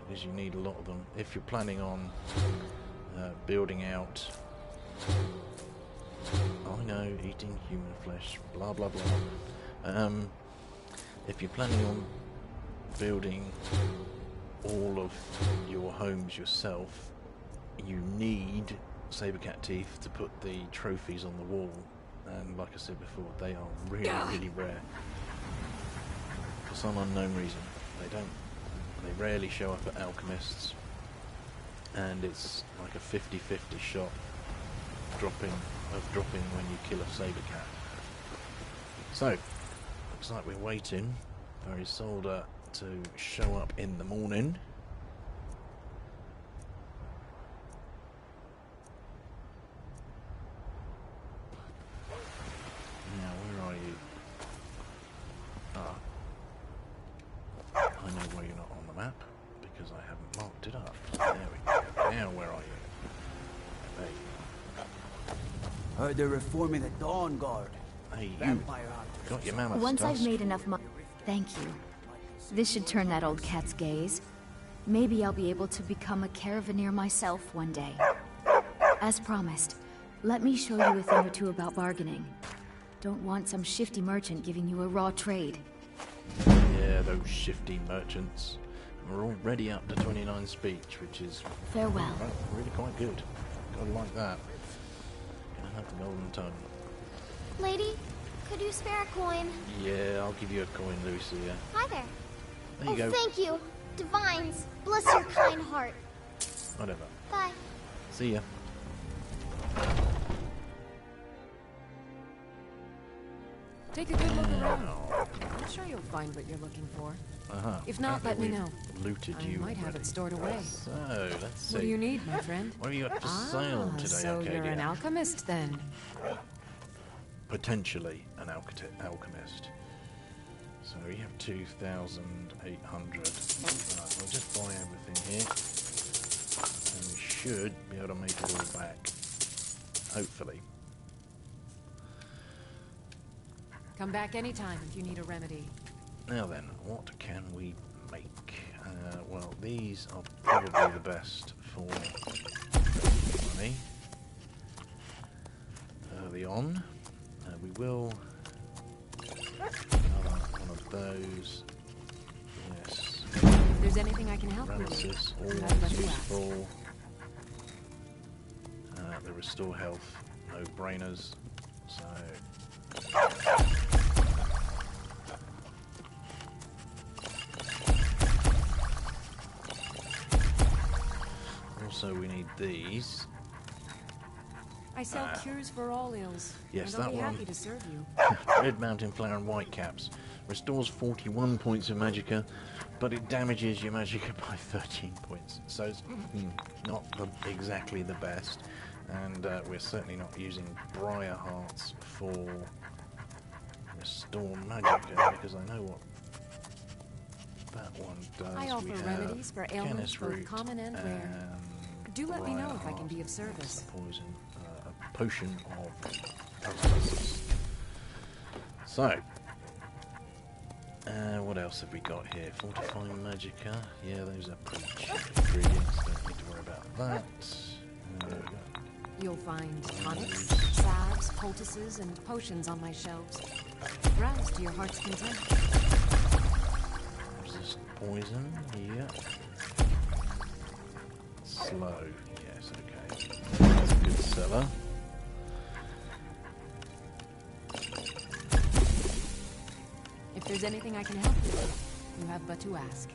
because you need a lot of them. If you're planning on building out... I know, eating human flesh, blah blah blah. If you're planning on building all of your homes yourself, you need Sabercat teeth to put the trophies on the wall, and like I said before, they are really, really rare. For some unknown reason, they rarely show up at alchemists, and it's like a 50-50 shot dropping when you kill a Sabercat. So, looks like we're waiting for Isolde to show up in the morning. Now, where are you? Ah. I know why you're not on the map, because I haven't marked it up. There we go. Now, where are you? There you Heard they're reforming the Dawn Guard. go. Hey, you. Vampire hunters. Got your mammoth Once I've tusk? made enough money... Thank you. This should turn that old cat's gaze. Maybe I'll be able to become a caravaneer myself one day. As promised, let me show you a thing or two about bargaining. Don't want some shifty merchant giving you a raw trade. Yeah, those shifty merchants. We're already up to 29 speech, which is... Farewell. Really quite good. Gotta like that. Gonna have the golden tongue. Lady, could you spare a coin? Yeah, I'll give you a coin, Lucia. Hi there. There you go. Thank you. Divines, bless your kind heart. Whatever. Bye. See ya. Take a good look around. I'm sure you'll find what you're looking for. Uh-huh. If not, let me know. Looted I you might have already. it stored away. So, let's see. What do you need, my friend? What have you got for sale today, so Arcadia? you're an alchemist then? Potentially an alchemist. So you have 2,800. Right, we'll just buy everything here. And we should be able to make it all back. Hopefully. Come back anytime if you need a remedy. Now then, what can we make? Well, these are probably the best for money. Early on. We will... one of those. Yes. If there's anything I can help Paralysis, with, always let me useful. The restore health, no brainers. So... Also, we need these. I sell cures for all ills. Yes, and I'll that be one. happy to serve you. Red Mountain Flower and White Caps. Restores 41 points of magicka, but it damages your magicka by 13 points. So it's not exactly the best. And we're certainly not using Briar Hearts for Restore Magicka, because I know what that one does. I offer we remedies for ailments canis both root common and rare. Do let me know if I can be of service. Poison, a potion of paralysis. So, what else have we got here? Fortifying magicka. Yeah, those are pretty cheap ingredients. Don't need to worry about that. You'll find tonics, salves, poultices, and potions on my shelves. Browse to your heart's content. Resist poison, yeah. Slow, yes, okay. That's a good seller. If there's anything I can help you with, you have but to ask.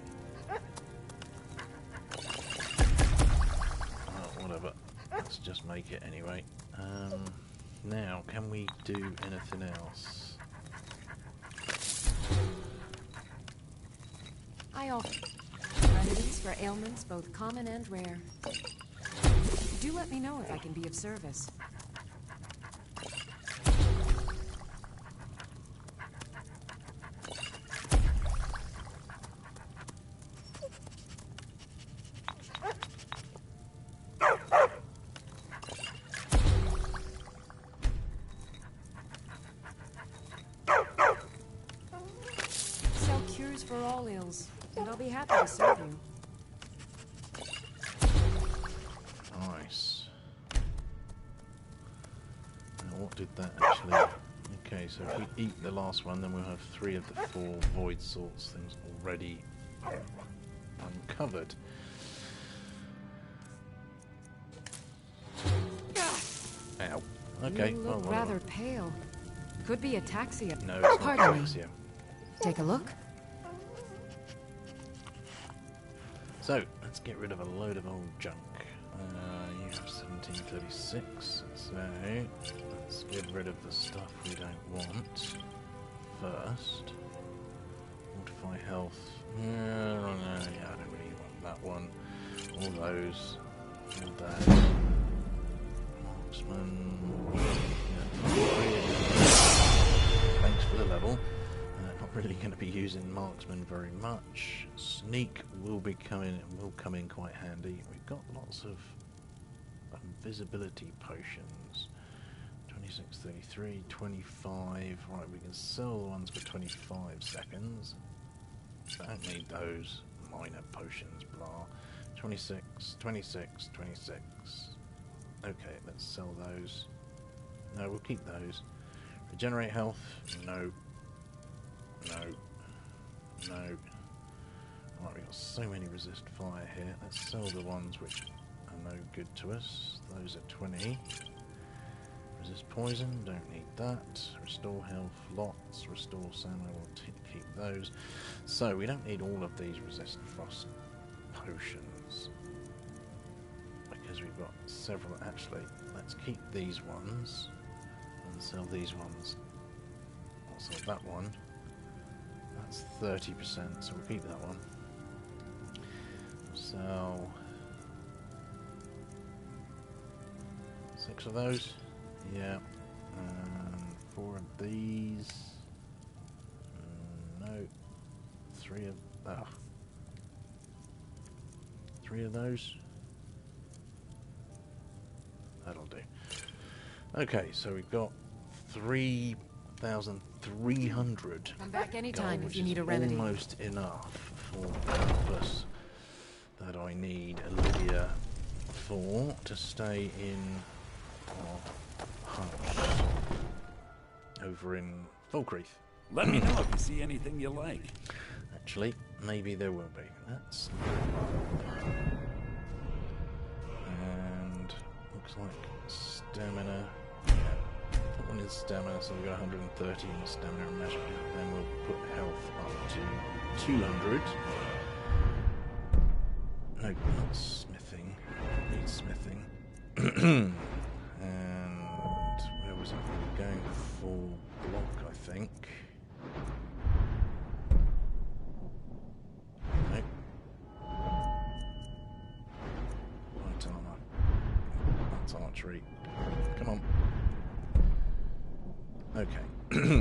Whatever. Let's just make it anyway. Now, can we do anything else? I offer remedies for ailments both common and rare. Do let me know if I can be of service. Sell cures for all ills, and I'll be happy to serve you. Nice. Now, what did that actually... Okay, so if we eat the last one, then we'll have 3 of the 4 void sorts things already uncovered. Ow. Okay, You well, look whatever. rather pale. Could be ataxia. No, it's not Pardon me. ataxia. Take a look. So, let's get rid of a load of old junk. You have 1736, so let's get rid of the stuff we don't want first. Fortify health. Yeah, I don't really want that one. All those. All that. Marksman. Yeah, thanks for the level. Not really going to be using marksman very much. Sneak will come in quite handy. We've got lots of invisibility potions. 26, 33, 25. Right, we can sell the ones for 25 seconds. Don't need those minor potions, blah. 26, 26, 26. Okay, let's sell those. No, we'll keep those. Regenerate health? No. No. No. Right, we've got so many resist fire here. Let's sell the ones which are no good to us. Those are 20. Resist poison, don't need that. Restore health, lots. Restore stamina, we'll keep those. So, we don't need all of these resist frost potions. Because we've got several. Actually, let's keep these ones. And sell these ones. I'll sell that one. That's 30%, so we'll keep that one. Sell 6 of those. Yeah. And 4 of these. No. 3 of... 3 of those. That'll do. Okay, so we've got 3,300. Come back anytime gold, if you need a which is remedy. almost enough for the purpose that I need Olivia for to stay in our house over in Falkreath. Let me know if you see anything you like. Actually, maybe there will be. That's and looks like stamina. Yeah, that one is stamina, so we've got 130 in stamina and magic. Then we'll put health up to 200. No, not smithing. Need smithing. And where was it? We were going full block, I think. Nope. Light armor. That's archery. Come on. Okay.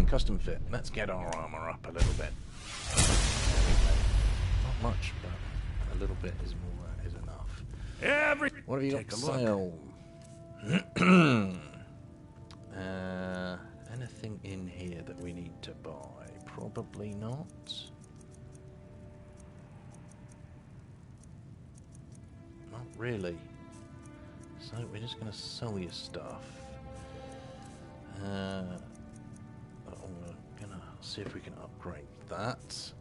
Custom fit. Let's get our armor up a little bit. much, but a little bit is enough. What have you got Take for a look. sale? Anything in here that we need to buy? Probably not. Not really. So we're just going to sell you stuff. We're going to see if we can upgrade that.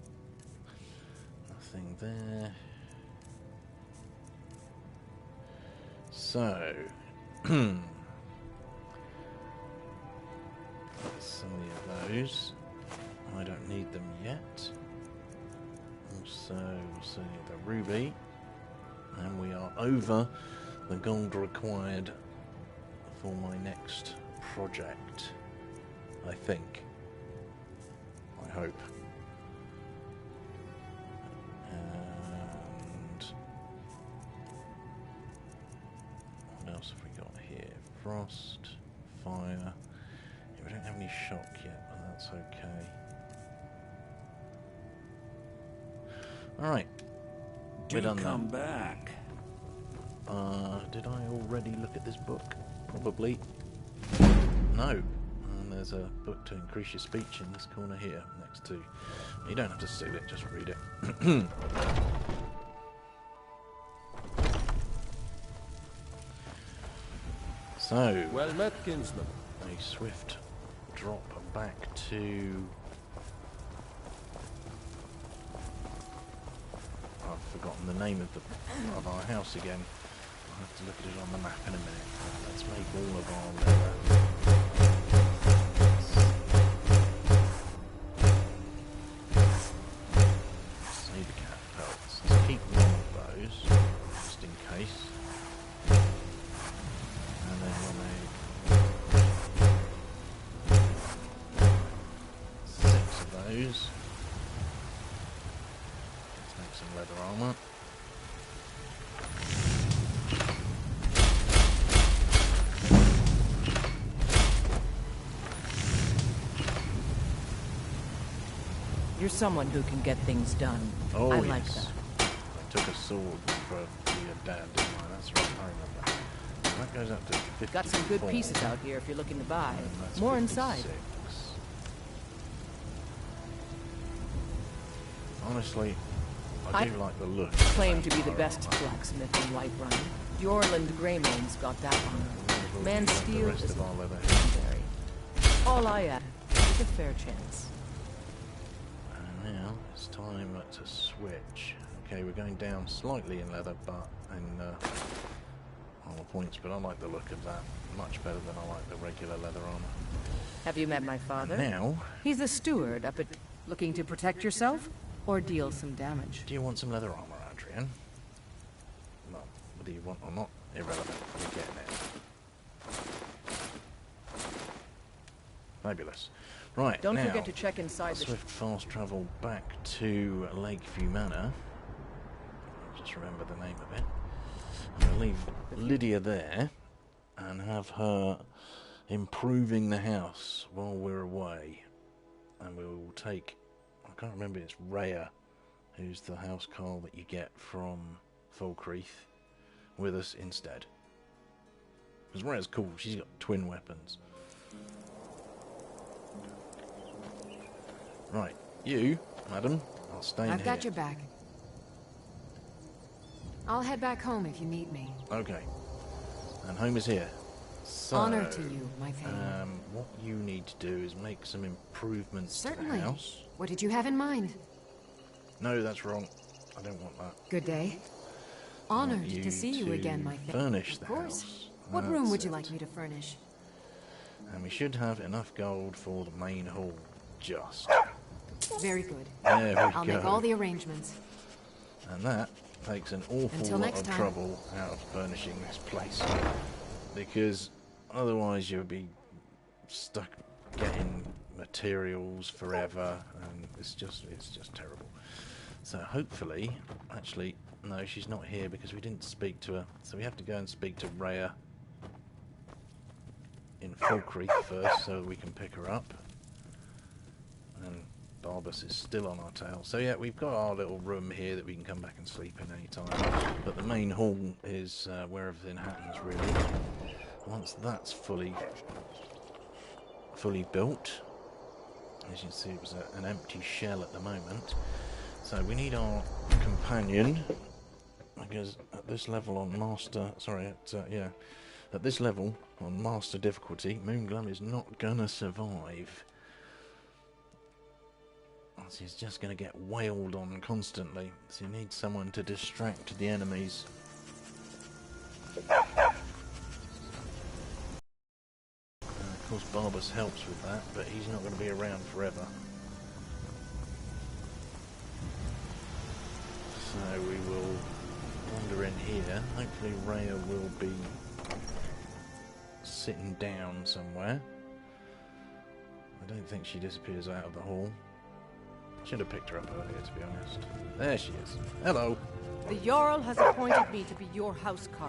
Nothing there. So, some of those. I don't need them yet. Also, we'll see the ruby. And we are over the gold required for my next project. I think. I hope. And what else have we got here? Frost, fire. Yeah, we don't have any shock yet, but that's okay. Alright. Do come back. Did I already look at this book? Probably. No. And there's a book to increase your speech in this corner here, next to. You don't have to steal it, just read it. So. Well met, kinsman. A swift drop back to. I've forgotten the name of our house again. I'll have to look at it on the map in a minute. Let's make all of our leather. See the cat pelts. Let's keep one of those, just in case. And then we'll make 6 of those. Let's make some leather armor. You're someone who can get things done. Oh, I yes. like that. I took a sword for your dad, didn't I? That's right, I remember. That goes up to 54. Got some good pieces out here if you're looking to buy. That's More 56. inside. Honestly, I do like the look. Claim to be the best blacksmith in Whiterun. Jorland Greymane's got that honor. Man steel is legendary. All I add is a fair chance. And now it's time to switch. Okay, we're going down slightly in leather, but in armor points. But I like the look of that much better than I like the regular leather armor. Have you met my father? And now He's a steward up at... Looking to protect yourself? Or deal some damage? do you want some leather armor, Adrian? No, whether you want or not, irrelevant. You're getting it. Fabulous. Right, Don't now, forget to check inside the... swift fast travel back to Lakeview Manor. Just remember the name of it. I'm going to leave Lydia there and have her improving the house while we're away. And we'll take... I can't remember, it's Rhea, who's the housecarl that you get from Falkreath, with us instead. Because Rhea's cool, she's got twin weapons. Right, you, madam, I'll stay in here. I've got your back. I'll head back home if you need me. Okay. And home is here. So, Honor to you, my thane. What you need to do is make some improvements to Certainly. the house. What did you have in mind? No, that's wrong. I don't want that. Good day. I want Honored to see you again, my thane. Furnish the Of course. house. What room That's would you it. like me to furnish? And we should have enough gold for the main hall. Just. Very good. There we I'll go. make all the arrangements. And that takes an awful Until lot next of time. trouble out of furnishing this place. Because otherwise you'll be stuck getting materials forever, and it's just terrible. So hopefully, actually, no, she's not here because we didn't speak to her. So we have to go and speak to Rhea in Falkreath first, so we can pick her up. And Barbas is still on our tail. So yeah, we've got our little room here that we can come back and sleep in any time. But the main hall is where everything happens, really. Once that's fully built, as you can see, it was an empty shell at the moment. So we need our companion, because at this level on master, at this level on master difficulty, Moonglum is not gonna survive. He's just going to get wailed on constantly, so you need someone to distract the enemies. Of course Barbas helps with that, but he's not going to be around forever. So we will wander in here. Hopefully Rhea will be sitting down somewhere. I don't think she disappears out of the hall. Should have picked her up earlier, to be honest. There she is. Hello. The Jarl has appointed me to be your housecarl.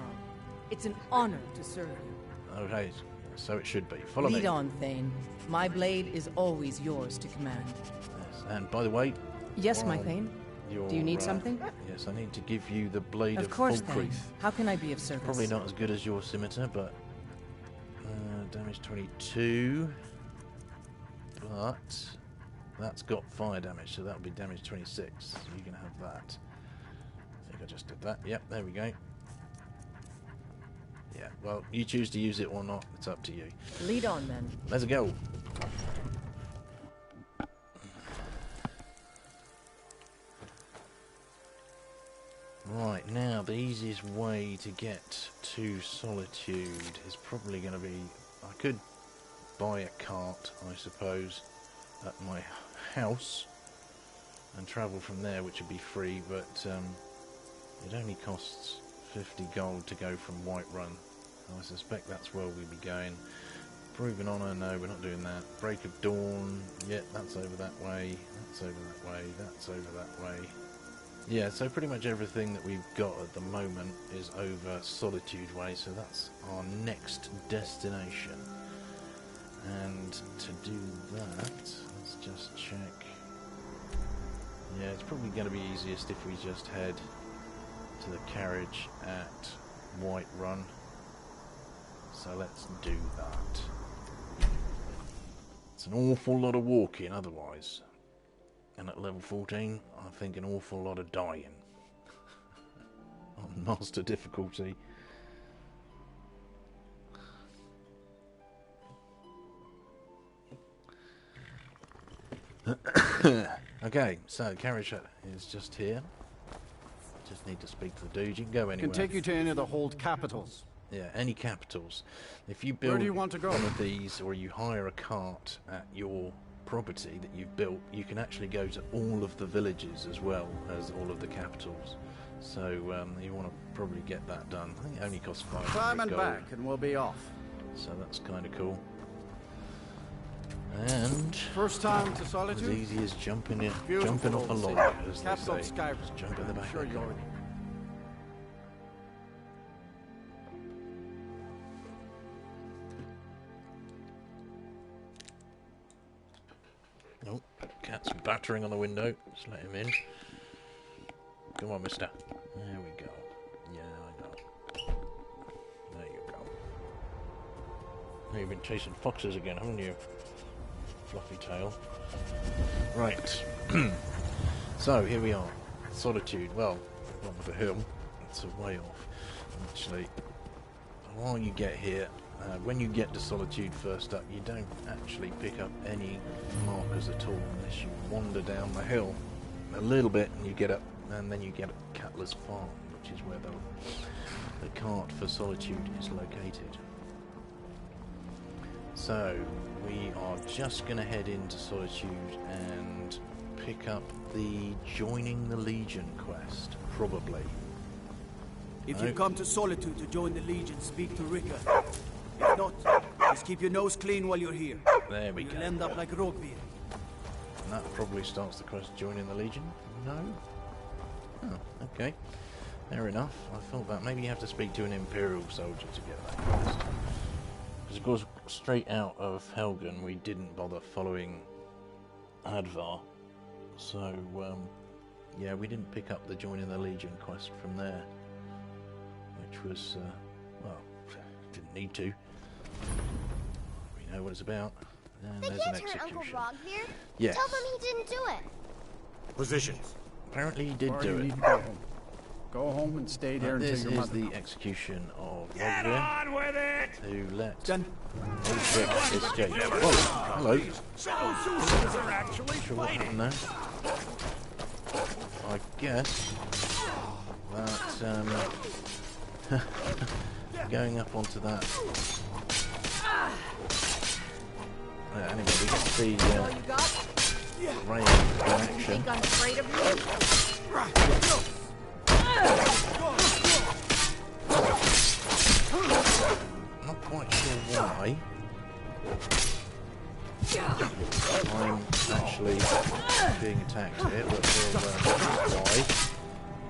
It's an honor to serve you. Oh, hey. So it should be. Follow me. Lead on, Thane. My blade is always yours to command. Yes. And by the way... Yes, my Thane? Do you need something? Yes, I need to give you the blade of course, Falkreath. Thane. How can I be of service? Probably not as good as your scimitar, but... damage 22. But... that's got fire damage, so that'll be damage 26. So you can have that. I think I just did that. Yep, there we go. Yeah, well, you choose to use it or not. It's up to you. Lead on, then. Let's go. Right, now the easiest way to get to Solitude is probably going to be... I could buy a cart, I suppose, at my house and travel from there, which would be free, but it only costs 50 gold to go from Whiterun. I suspect that's where we'll be going. Proven Honour, no, we're not doing that. Break of Dawn, yeah, that's over that way, that's over that way, that's over that way. Yeah, so pretty much everything that we've got at the moment is over Solitude Way, so that's our next destination. And to do that, let's just check. Yeah, it's probably going to be easiest if we just head to the carriage at Whiterun. So let's do that. It's an awful lot of walking otherwise. And at level 14, I think an awful lot of dying. On master difficulty. Okay, so carriage is just here. Just need to speak to the dude. You can go anywhere. Can take you to any of the hold capitals. Yeah, any capitals. If you build Where do you want to go? one of these, or you hire a cart at your property that you've built, you can actually go to all of the villages as well as all of the capitals. So you want to probably get that done. I think it only costs 5 Climb and gold. back, and we'll be off. So that's kind of cool. And first time to Solitude? as easy as jumping off a log, as they say. Skyrim. Just jump in the back. Sure you already. Oh, cat's battering on the window. Just let him in. Come on, mister. There we go. Yeah, I know. There you go. Now you've been chasing foxes again, haven't you? Fluffy tail. Right. So, here we are. Solitude. Well, not with a hill. It's a way off. Actually, while you get here, when you get to Solitude first up, you don't actually pick up any markers at all unless you wander down the hill a little bit and you get up, and then you get at Catler's Farm, which is where the cart for Solitude is located. So we are just going to head into Solitude and pick up the Joining the Legion quest, probably. If you come to Solitude to join the Legion, speak to Rika. If not, just keep your nose clean while you're here. There we go. You'll end up like Rogbeer. And that probably starts the quest, Joining the Legion? No? Oh, okay. Fair enough. I thought that. Maybe you have to speak to an Imperial soldier to get that quest. Because of course, straight out of Helgen, we didn't bother following Advar. So, yeah, we didn't pick up the Joining the Legion quest from there, which was, well, didn't need to. We know what it's about. And They there's can't an hurt Uncle execution. Rogvir. Yes. Tell them he didn't do it. Positions. Apparently he did Or do you it. need to go home. Go home and stay there until This your is mother... the execution of Get Rogvir, on with it! who let Done. Ulfric escape. Whoa, hello. Soldiers are actually Sure what fighting. happened there? I guess that going up onto that. Anyway, we get to see All you got? Ray in action. Think I'm afraid of you? Not quite sure why. I'm actually being attacked here, but we'll why.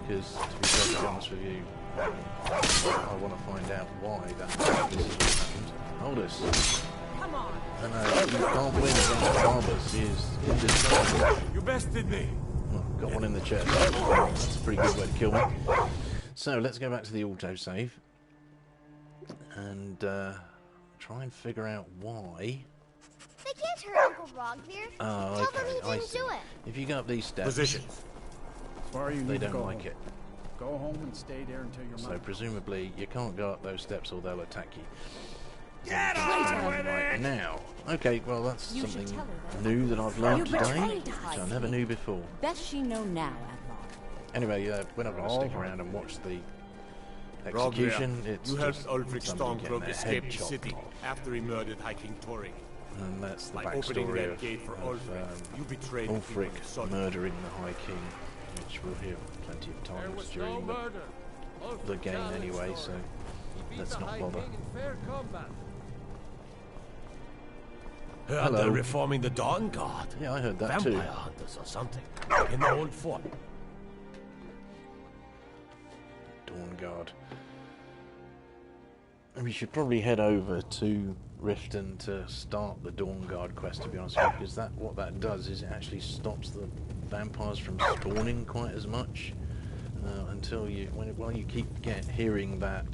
Because, to be perfectly honest with you, I want to find out why this has all happened. Hold us. Come on. And you can't win against barbers. He is indestructible. You bested me. Oh, got one in the chest. That's a pretty good way to kill me. So let's go back to the autosave and try and figure out why. They can't hurt Uncle Rogvir. Oh, Tell them okay, he I didn't see. do it. If you go up these steps, Positions. Or you they need to don't go like home. it. Go home and stay there until your So mother... presumably you can't go up those steps or they'll attack you. Get on with Right it! now. Okay, well that's You should something tell her that. new that I've learned You today, betrayed which us. I never knew before. Best she know now, Adlon. Anyway, we're not going to stick around and watch the execution. It's you helped just Ulfric somebody getting Stormcloak their escape head the chopped city off. after he murdered High King Tori. And that's the By opening backstory that of, gate for Ulfric, you betrayed the people Ulfric of Solitude. murdering the High King, which we'll hear plenty of times during the game anyway, so let's not bother. Heard Hello. they're reforming the Dawn Guard. Yeah, I heard that Vampire too. hunters or something. In the old fort. Dawn Guard. We should probably head over to Riften to start the Dawn Guard quest, to be honest with you, because what that does is it actually stops the vampires from spawning quite as much until while you keep hearing that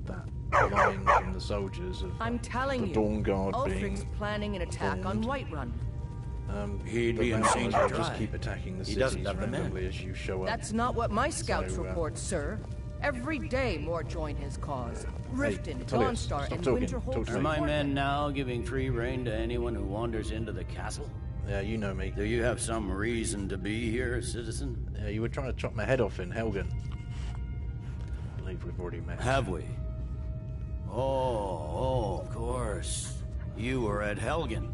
that line from the soldiers of I'm telling the you, Dawn Guard Ulfric's being planning an attack on formed. Whiterun. He'd the be vampires insane to will just try. keep attacking the He cities doesn't have the men. randomly as you show up. That's not what my scouts So, report, sir. Every day more join his cause. Riften, Tullius, Dawnstar, stop and talking. Winterhold Talk to Are me. my men now giving free rein to anyone who wanders into the castle? Yeah, you know me. Do you have some reason to be here, citizen? Yeah, you were trying to chop my head off in Helgen. I believe we've already met. Have we? Oh, of course. You were at Helgen.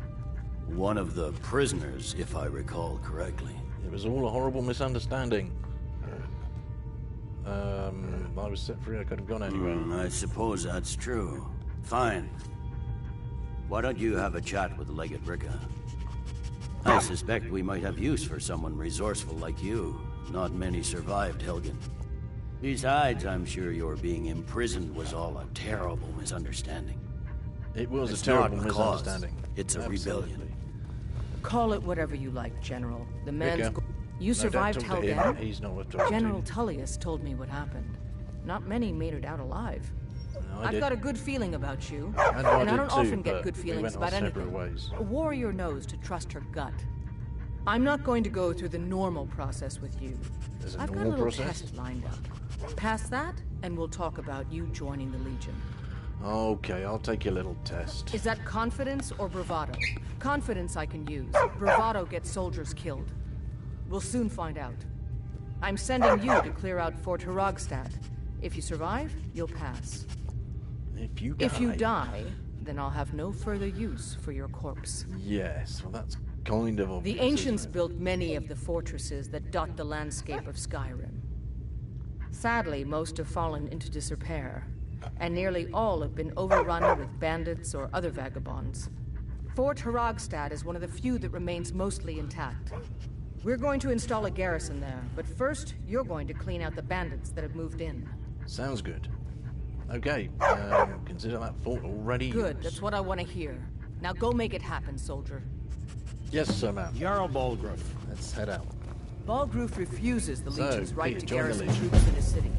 One of the prisoners, if I recall correctly. It was all a horrible misunderstanding. I was set free, I could have gone anywhere. I suppose that's true. Fine. Why don't you have a chat with Legate Ricca? I suspect we might have use for someone resourceful like you. Not many survived Helgen. Besides, I'm sure your being imprisoned was all a terrible misunderstanding. It was It's a terrible not a cause. misunderstanding. It's a Absolutely. rebellion. Call it whatever you like, General. The man's... Ricca, You survived no, don't talk to him. Helgen? He's not worth talking to. General Tullius told me what happened. Not many made it out alive. No, I I've did. got a good feeling about you. And I I did don't too, often get but good we feelings went our about separate anything. ways. A warrior knows to trust her gut. I'm not going to go through the normal process with you. There's a I've got a normal little process? test lined up. Pass that, and we'll talk about you joining the Legion. Okay, I'll take your little test. Is that confidence or bravado? Confidence I can use. Bravado gets soldiers killed. We'll soon find out. I'm sending you to clear out Fort Hrogstad. If you survive, you'll pass. If you die... If you die, then I'll have no further use for your corpse. Yes, well that's kind of obvious. The ancients isn't it? built many of the fortresses that dot the landscape of Skyrim. Sadly, most have fallen into disrepair, and nearly all have been overrun with bandits or other vagabonds. Fort Hrogstad is one of the few that remains mostly intact. We're going to install a garrison there, but first, you're going to clean out the bandits that have moved in. Sounds good. Okay, consider that fort already Good, yours. that's what I want to hear. Now go make it happen, soldier. Yes, sir, ma'am. Jarl Balgruuf. Let's head out. Balgruuf refuses the Legion's right Peter, to join the garrison Legion. troops in his city.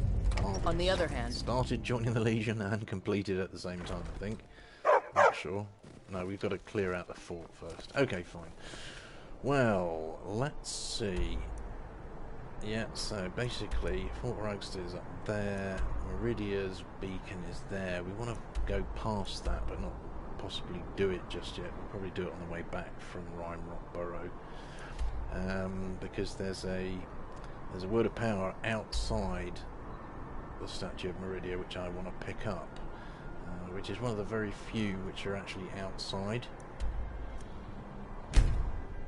Oh, On the other hand... Started joining the Legion and completed at the same time, I think. Not sure. No, we've got to clear out the fort first. Okay, fine. Well, let's see. Yeah, so basically, Fort Rugstead is up there. Meridia's beacon is there. We want to go past that, but not possibly do it just yet. We'll probably do it on the way back from Rime-Rock Burrow. Because there's a word of power outside the Statue of Meridia which I want to pick up, which is one of the very few which are actually outside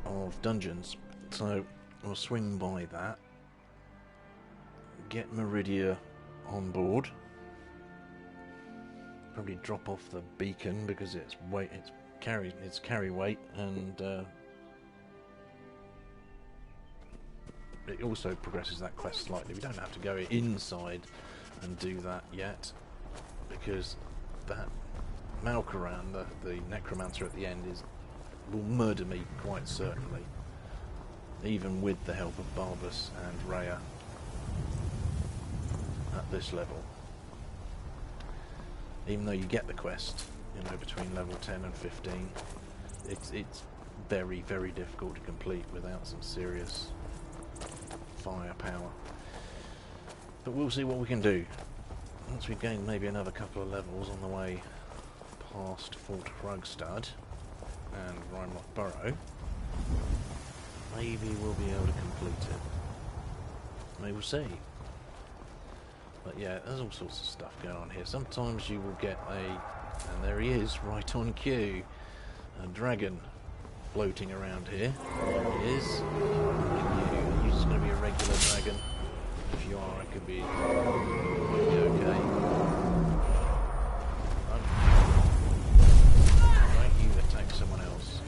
of dungeons. So we'll swing by that, get Meridia on board, probably drop off the beacon because it's carry weight, and it also progresses that quest slightly. We don't have to go inside and do that yet, because that Malkaran, the necromancer at the end, will murder me quite certainly, even with the help of Barbas and Rhea at this level. Even though you get the quest, you know, between level 10 and 15, it's very, very difficult to complete without some serious firepower. But we'll see what we can do. Once we've gained maybe another couple of levels on the way past Fort Rugstead and Rime-Rock Burrow, maybe we'll be able to complete it. Maybe we'll see. But yeah, there's all sorts of stuff going on here. Sometimes you will get and there he is, right on cue, a dragon floating around here. There he is. Are you just going to be a regular dragon? If you are, it could be okay. Right, you attack someone else.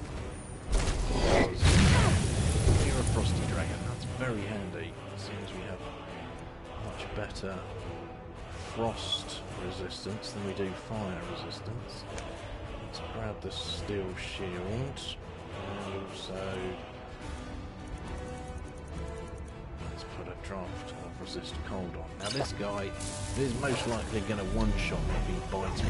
You're a frosty dragon. That's very handy, since we have much better frost resistance than we do fire resistance. Let's grab the steel shield, and also let's put a draft of resist cold on. Now this guy is most likely going to one-shot me if he bites me.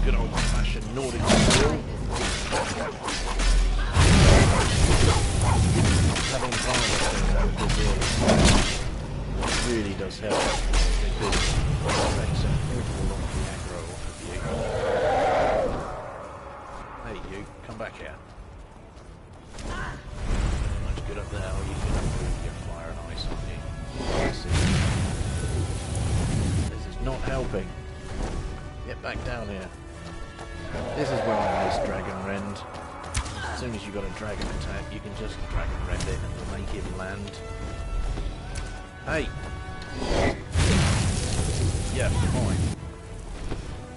Good old-fashioned Nordic steel. Having Barbas really does help, because it takes an awful lot of the aggro off of you. Hey, you, come back here. Much good up there. Oh, you can improve your fire and ice, aren't you? This is not helping. Get back down here. This is where I miss Dragon Rend. As soon as you've got a dragon attack, you can just Dragon Rend it and make him land. Hey! Yeah, fine.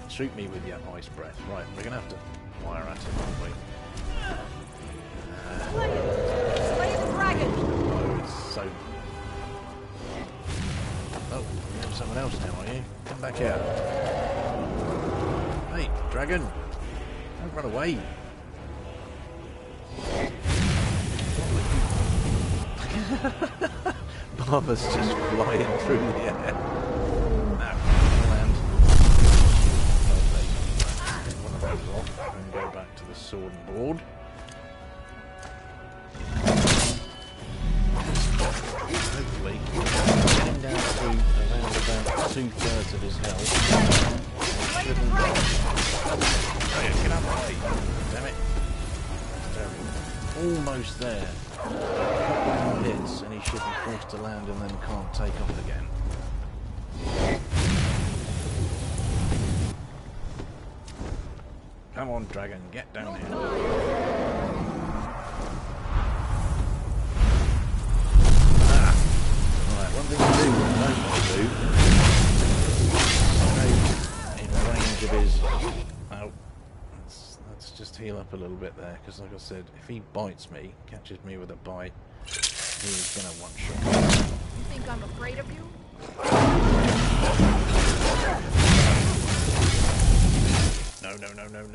Shoot me with your ice breath. Right, we're gonna have to fire at him, aren't we? Slay the dragon! Oh, it's so... Oh, you're someone else now, are you? Come back here. Hey, dragon! Don't run away! Barbas just flying through the air. Now, land. Get one of those off and go back to the sword and board. Hopefully, getting down to around about 2/3 of his health. Shouldn't get out of the way. Damn it. Almost there. A couple more hits and he should be forced to land and then can't take off again. Come on, dragon, get down here. Right, one thing to do, what I don't want to do, in range of his... Oh. Let's just heal up a little bit there, because like I said, if he bites me, catches me with a bite, he's gonna one-shot. You think I'm afraid of you?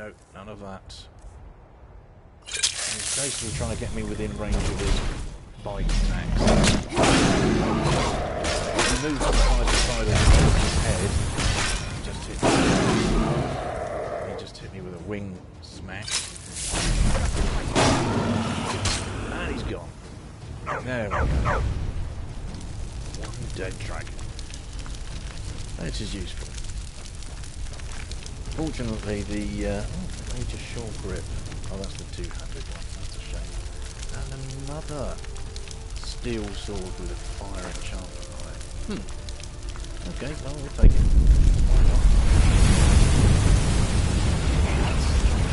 No, none of that. He's basically trying to get me within range of his bike and axe. He moved from side to side of his head. He just hit me with a wing smack. And he's gone. There we go. One dead dragon. That is useful. Fortunately, the major short grip. Oh, that's the two-handed one. That's a shame. And another steel sword with a fire enchantment on it. Okay, well, we'll take it. Why not?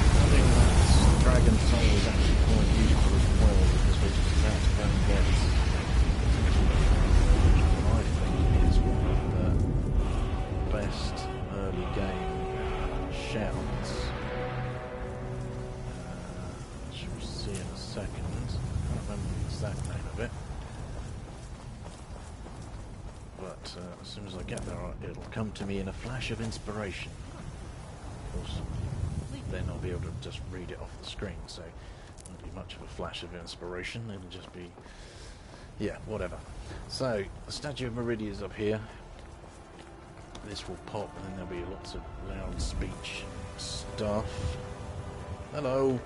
I think that dragon soul is actually quite useful as well because we're just about to go and get. I think is one of the best early game shouts. Which we'll see in a second. I can't remember the exact name of it. But as soon as I get there, it'll come to me in a flash of inspiration. Of course, then I'll be able to just read it off the screen, so it won't be much of a flash of inspiration. It'll just be, yeah, whatever. So, the Statue of Meridia is up here. This will pop, and then there'll be lots of loud speech stuff. Hello.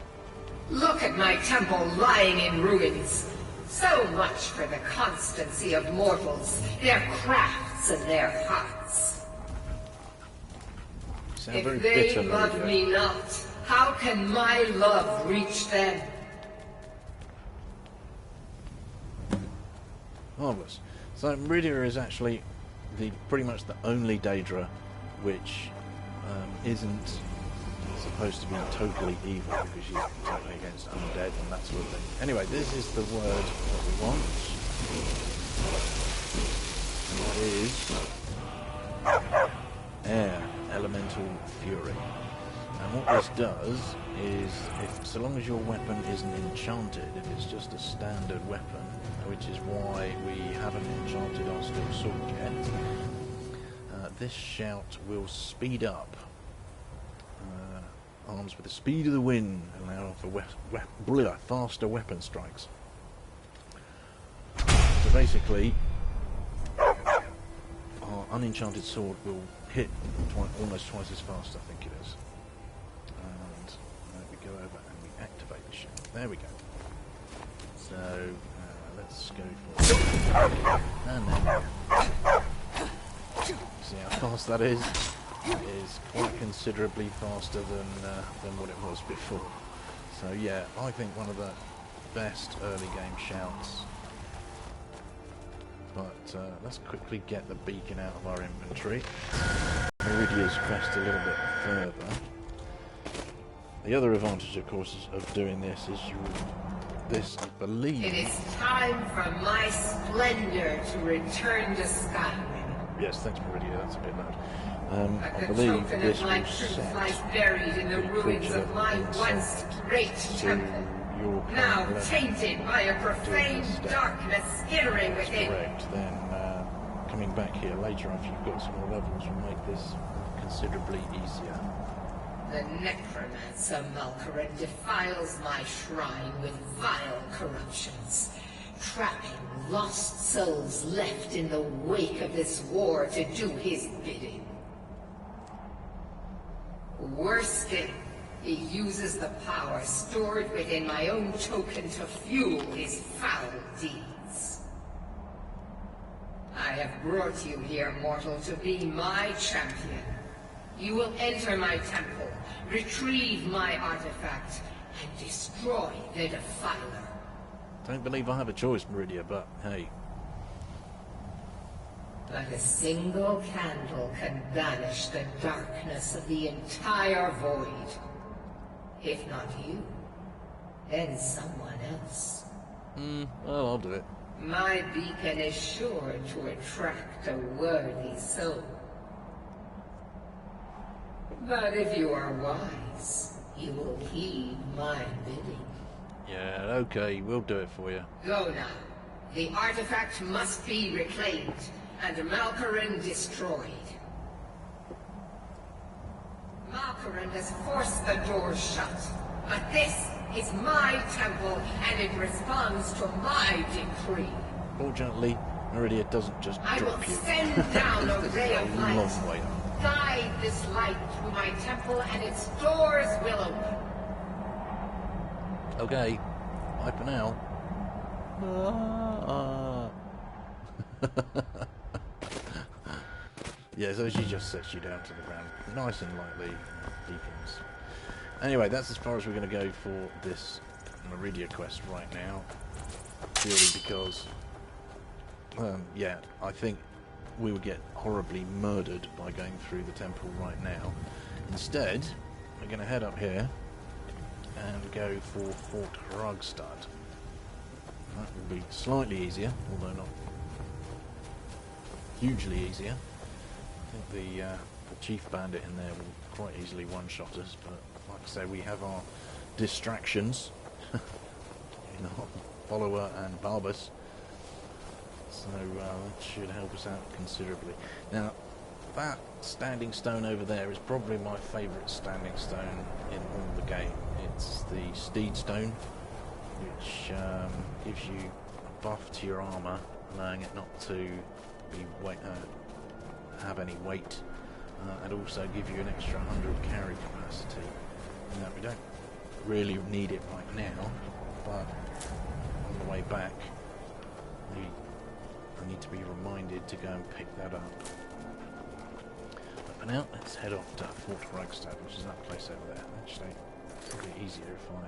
Look at my temple lying in ruins. So much for the constancy of mortals, their crafts and their hearts. If they love me not, how can my love reach them? Marvellous. So Meridia is actually pretty much the only Daedra which isn't supposed to be totally evil, because she's totally against undead and that sort of thing. Anyway, this is the word that we want. And that is air, elemental fury. And what this does is, so long as your weapon isn't enchanted, if it's just a standard weapon, which is why we haven't enchanted our steel sword yet, this shout will speed up. Arms with the speed of the wind, allow for faster weapon strikes. So basically, our unenchanted sword will hit almost twice as fast, I think it is. And we go over and we activate the shout. There we go. So let's go for it. And then see how fast that is. It is quite considerably faster than what it was before. So yeah, I think one of the best early game shouts. But let's quickly get the beacon out of our inventory. Meridia's crest a little bit further. The other advantage, of course, of doing this is I believe... It is time for my splendor to return to Skyrim. Yes, thanks, Meridia, that's a bit loud. I believe this will set lies buried in the ruins of my once great temple, now tainted by a profane darkness skittering within. Correct. Then coming back here later, after you've got some more levels, will make this considerably easier. The necromancer Malkaran defiles my shrine with vile corruptions, trapping lost souls left in the wake of this war to do his bidding. Worse still, he uses the power stored within my own token to fuel his foul deeds. I have brought you here, mortal, to be my champion. You will enter my temple, retrieve my artifact, and destroy the Defiler. Don't believe I have a choice, Meridia, but hey. But a single candle can banish the darkness of the entire void. If not you, then someone else. Well, I'll do it. My beacon is sure to attract a worthy soul. But if you are wise, you will heed my bidding. Yeah, okay, we'll do it for you. Go now. The artifact must be reclaimed, and Malkaran destroyed. Valkyrin has forced the doors shut. But this is my temple, and it responds to my decree. Fortunately, Meridia doesn't just I will drop you. send down a ray of a light. long way up. Guide this light through my temple, and its doors will open. Okay, bye for now. Yeah, so she just sets you down to the ground, nice and lightly, deacons. Anyway, that's as far as we're going to go for this Meridia quest right now, purely because, yeah, I think we would get horribly murdered by going through the temple right now. Instead, we're going to head up here and go for Fort Rugstad. That will be slightly easier, although not hugely easier. I think the chief bandit in there will quite easily one-shot us, but like I say, we have our distractions, you know, follower and Barbas, so that should help us out considerably. Now, that standing stone over there is probably my favourite standing stone in all the game. It's the Steed Stone, which gives you a buff to your armour, allowing it not to be have any weight, and also give you an extra 100 carry capacity. Now, we don't really need it right now, but on the way back I need to be reminded to go and pick that up. But for now, let's head off to Fort Rugstad, which is that place over there. Actually, it's probably easier if I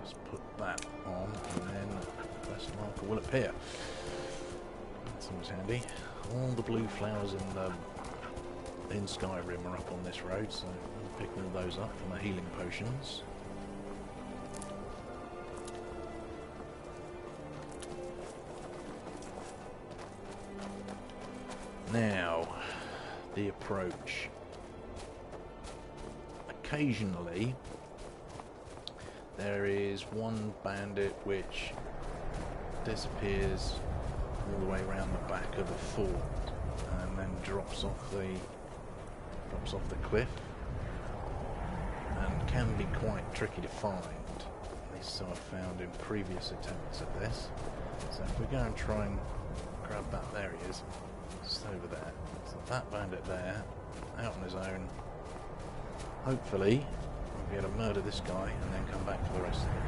just put that on, and then the quest marker will appear. That's always handy. All the blue flowers in Skyrim are up on this road, so I'll pick all those up for my healing potions. Now, the approach. Occasionally, there is one bandit which disappears all the way around the back of the fort and then drops off the cliff, and can be quite tricky to find. At least so I've found in previous attempts at this. So if we go and try and grab that, there he is, just over there. So that bandit there, out on his own. Hopefully we'll be able to murder this guy and then come back for the rest of them.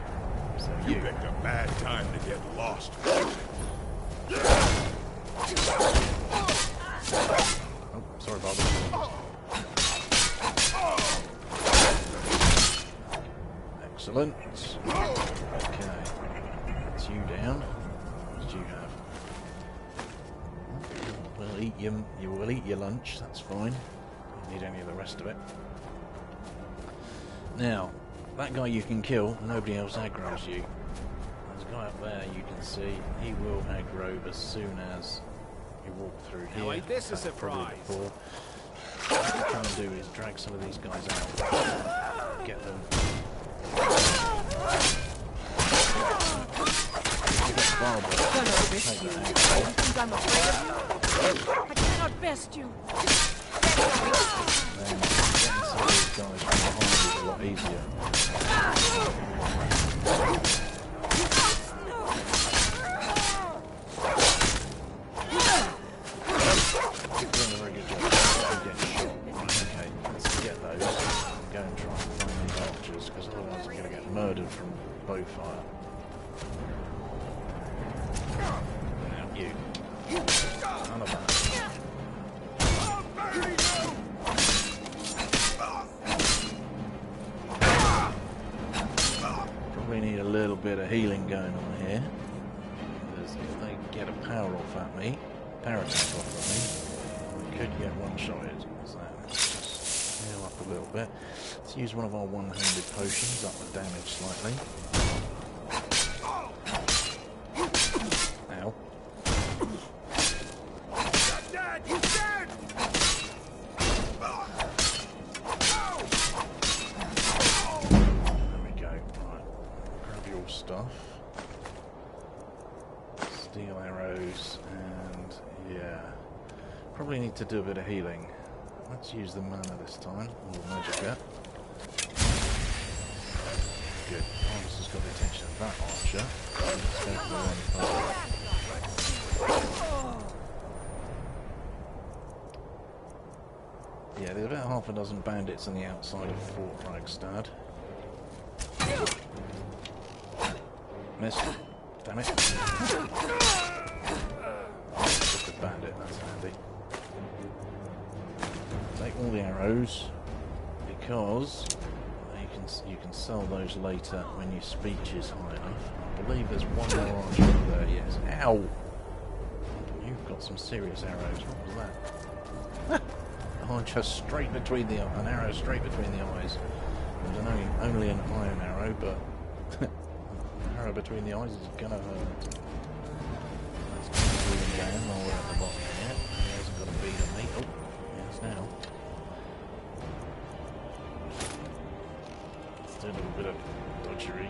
So you picked a bad time to get lost. Oh, sorry, Bob. Excellent. Okay, that's you down. What did you have? You will eat your lunch. That's fine. Don't need any of the rest of it. Now, that guy you can kill. Nobody else aggroes you. There's a guy up there you can see. He will aggro as soon as you walk through here. Now, ain't this a surprise? What we're trying to do is drag some of these guys out. Get them. I cannot best you. You think I'm afraid of you? I cannot best you. Then getting some of these guys from behind is a lot easier. You're doing a very good job of getting shot. Okay, let's get those and go and try and find these archers, because otherwise I'm going to get murdered from bow fire. Now you. None of that. Probably need a little bit of healing going on here, because if they get a power attack off at me, I could get one-shotted. So let's just heal up a little bit. Let's use one of our one-handed potions, up the damage slightly. Ow. You're dead! There we go. Right. Grab your stuff. Steel arrows, and yeah. Probably need to do a bit of healing. let's use the mana this time, or the magicka. Good. Armus has got the attention of that archer. Let's go for the one. Yeah, there's about half a dozen bandits on the outside of Fort Ragstad. Missed. Damn it. Just a bandit, that's handy. Take all the arrows, because you can sell those later when your speech is high enough. I believe there's one more archer over there, yes. Ow! You've got some serious arrows. What was that? Archer straight between the an arrow straight between the eyes. There's only an iron arrow, but an arrow between the eyes is gonna hurt. Let's keep moving down while we're at the bottom here. He hasn't got a bead on me. Oh, yes now. Let's do a little bit of dodgery.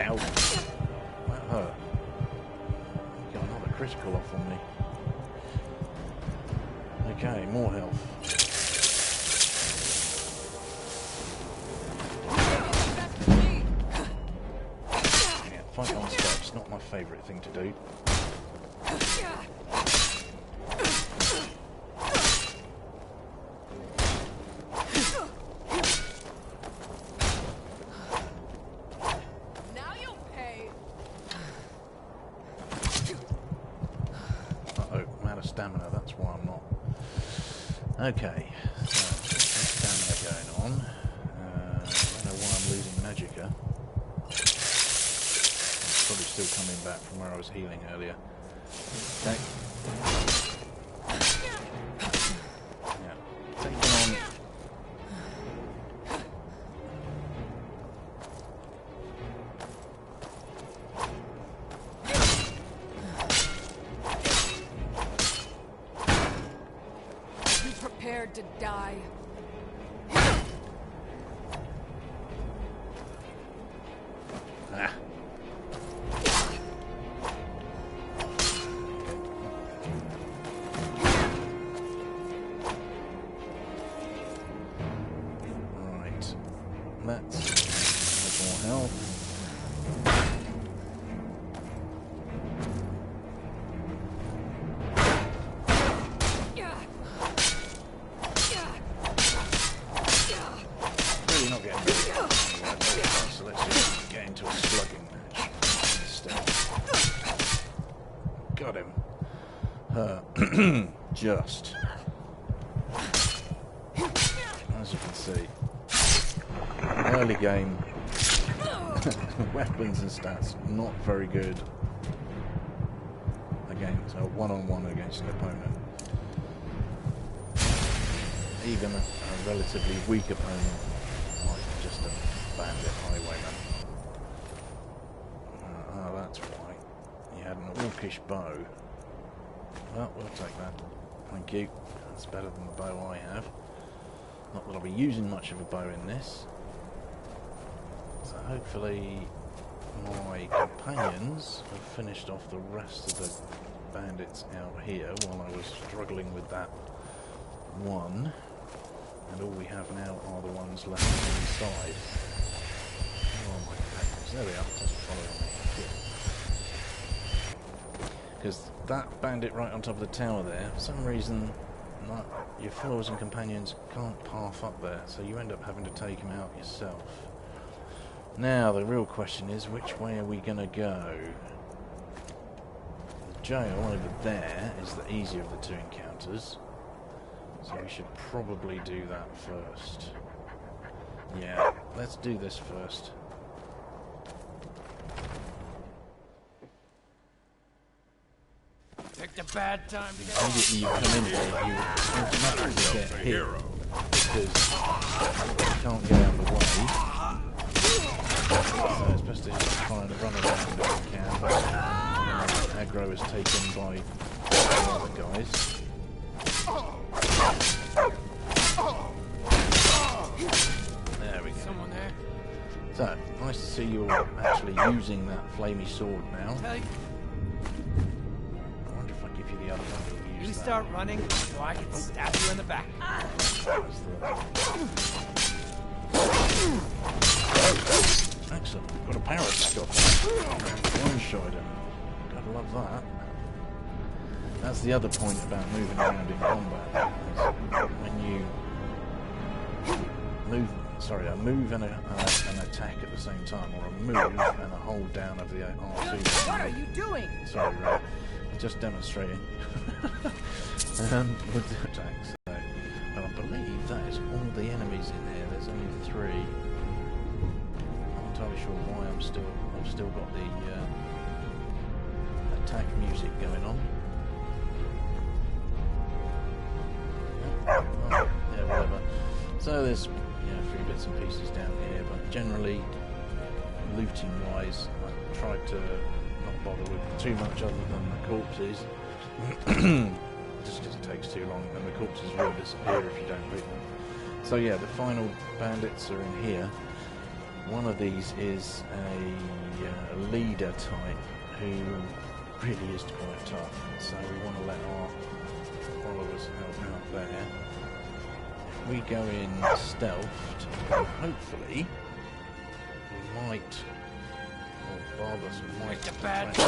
Ow! That hurt. He got another critical off on me. Okay, more health. Yeah, fight on steps, not my favourite thing to do. Now you'll pay. Uh-oh, I'm out of stamina, that's why I'm not. Okay, so some stamina going on. I don't know why I'm losing magicka. It's probably still coming back from where I was healing earlier. Okay. Yeah, taking on. Prepared to die. Ah. Right. Let's have more health. Just. As you can see, early game, weapons and stats not very good against a one-on-one against an opponent. Even a relatively weak opponent, like just a bandit highwayman. That's why. He had an orcish bow. Well, we'll take that. Thank you. That's better than the bow I have. Not that I'll be using much of a bow in this. So hopefully my companions have finished off the rest of the bandits out here while I was struggling with that one. And all we have now are the ones left inside. Oh my goodness. There we are. Just following me. Because that bandit right on top of the tower there, for some reason, your followers and companions can't path up there, so you end up having to take him out yourself. Now, the real question is, which way are we going to go? The jail over there is the easier of the two encounters, so we should probably do that first. Yeah, let's do this first. Picked a bad time to get Immediately you come in here, you automatically get hit because you can't get out of the way. So it's best to just try and run around if you can. But aggro is taken by the other guys. There we go. Someone there? So, nice to see you all actually using that flamey sword now. Take. I wonder if I give you the other one, you'll use start running so I can stab you in the back. Excellent. Got a power attack off. One-shot him. Gotta love that. That's the other point about moving around in combat. When you move and an attack at the same time, or a move and a hold down of the R2. What are you doing? Sorry, Ray. I'm just demonstrating with the attacks. So, but I believe that is all the enemies in here. There's only 3. I'm not entirely sure why I've still got the attack music going on. Oh, yeah, whatever. So there's 3 bits and pieces down here, but generally, looting-wise, I tried to not bother with too much other than the corpses, just because it takes too long, and the corpses will disappear if you don't loot them. So yeah, the final bandits are in here. One of these is a leader type who really is quite tough, so we want to let our followers help out there. If we go in stealthed, hopefully we might, or Barbus might attract the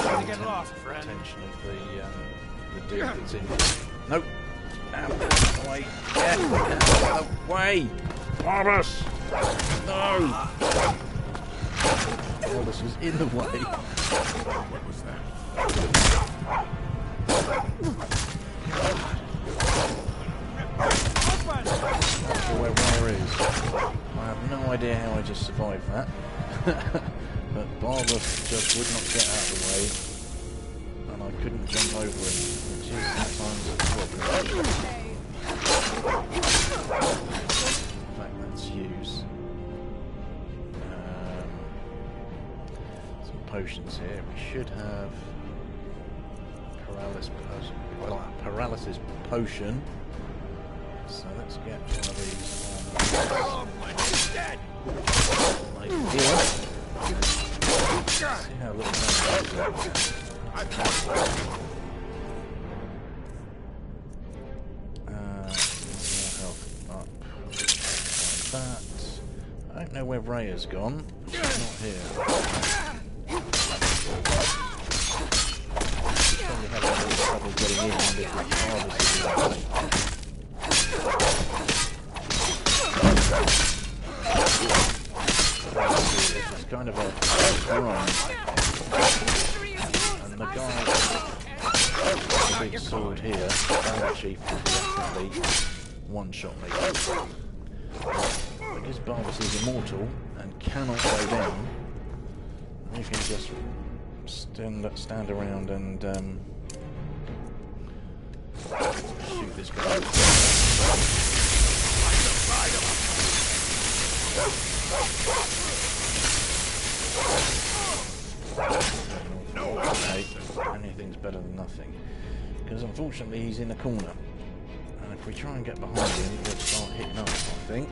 attention of the dude that's in here. Nope! Out of the way! Get out of the way! Barbus! No! Barbus was in the way. What was that? Not sure where Raya is. I have no idea how I just survived that. But Barbus just would not get out of the way, and I couldn't jump over him, which is sometimes a problem. In fact, let's use some potions here. We should have paralysis potion. So let's get one of these on like here. See how little that health up like that. I don't know where Raya's gone. She's not here. Probably having a little trouble getting in because Harvest is This is kind of a grind, and the guy with the big sword here, the chief, will definitely one-shot me. Because Barbus is immortal and cannot go down, you can just stand around and shoot this guy. Okay, anything's better than nothing. Because unfortunately he's in a corner. And if we try and get behind him, he'll start hitting us, I think.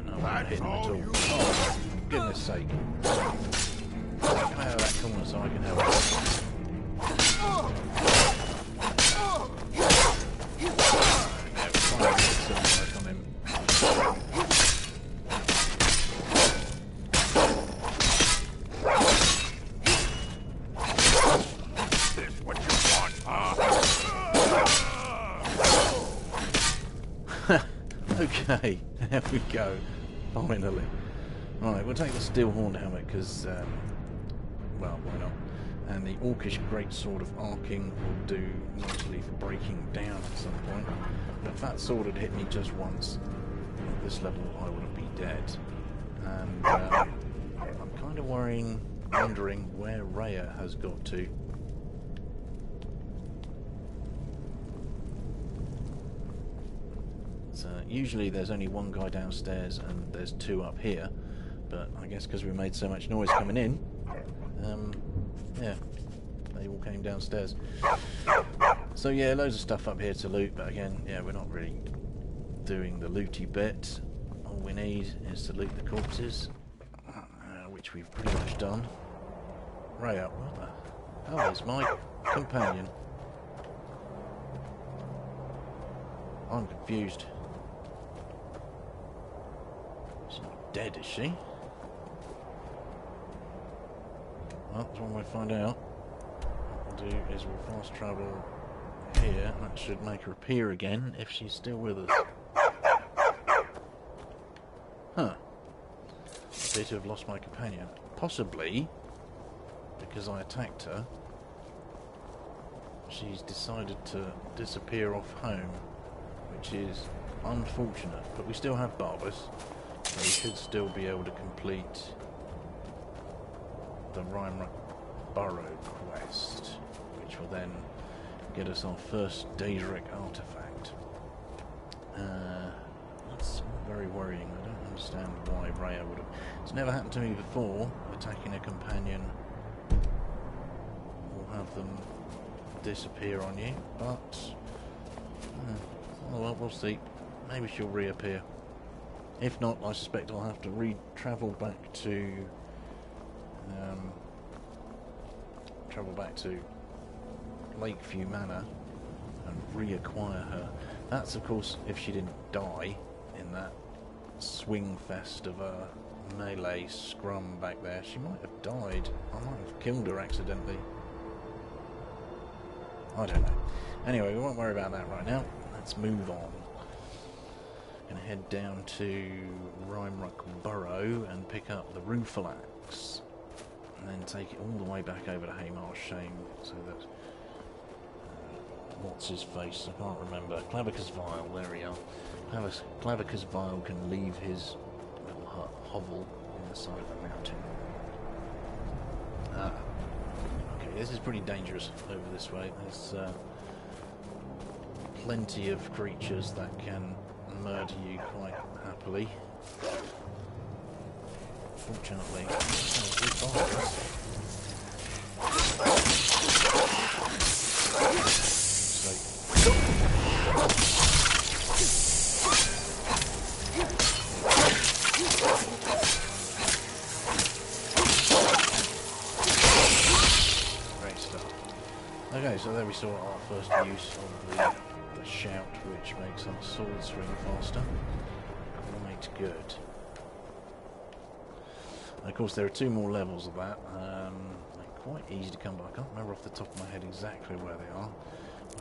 No, I'm not hitting him at all. Oh, for goodness sake. Come out of that corner so I can help. Okay, there we go. Finally. Right, we'll take the steel horn helmet because, well, why not? And the orcish greatsword of arcing will do nicely for breaking down at some point. But if that sword had hit me just once, at this level I would be dead. And I'm kind of wondering where Raya has got to. Usually there's only one guy downstairs and there's 2 up here, but I guess because we made so much noise coming in, yeah, they all came downstairs. So yeah, loads of stuff up here to loot, but again, yeah, we're not really doing the looty bit. All we need is to loot the corpses, which we've pretty much done. Rhea, what the hell is my companion? I'm confused. She's not dead, is she? Well, that's one way to find out. What we'll do is we'll fast travel here. That should make her appear again if she's still with us. Huh. I appear to have lost my companion. Possibly because I attacked her. She's decided to disappear off home, which is unfortunate. But we still have Barbas, so we should still be able to complete the Rhymrock Burrow quest, which will then get us our first Daedric artifact. That's very worrying. I don't understand why Rhea would have... It's never happened to me before. Attacking a companion will have them disappear on you, but... oh well, we'll see. Maybe she'll reappear. If not, I suspect I'll have to travel back to Lakeview Manor and reacquire her. That's of course if she didn't die in that swing fest of a melee scrum back there. She might have died. I might have killed her accidentally. I don't know. Anyway, we won't worry about that right now. Let's move on. Gonna head down to Rhymrock Burrow and pick up the Rueful Axe. And then take it all the way back over to Haymarsh Shame so that... what's his face? I can't remember. Clavicus Vial, there we are. Clavicus Vial can leave his little hovel in the side of the mountain. Okay, this is pretty dangerous over this way. There's plenty of creatures that can murder you quite happily. Fortunately, great stuff. Okay, so there we saw our first use of the shout, which makes our sword swing faster. Quite good. And of course, there are 2 more levels of that. They're quite easy to come by. I can't remember off the top of my head exactly where they are.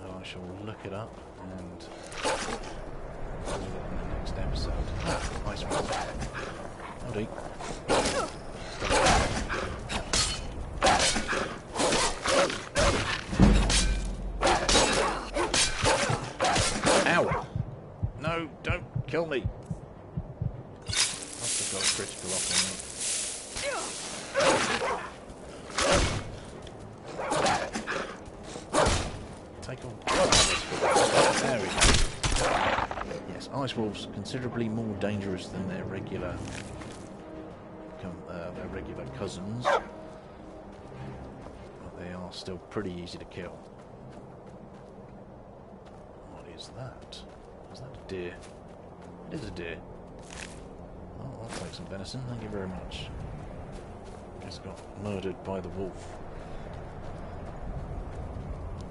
Well, I shall look it up and do it in the next episode. Nice one. Howdy. Ow! No, don't kill me. Must have got a critical off on me. Take on. There we go. Yes, ice wolves considerably more dangerous than their regular cousins, but they are still pretty easy to kill. What is that? Is that a deer? It is a deer. Oh, I'll take some venison. Thank you very much. Just got murdered by the wolf.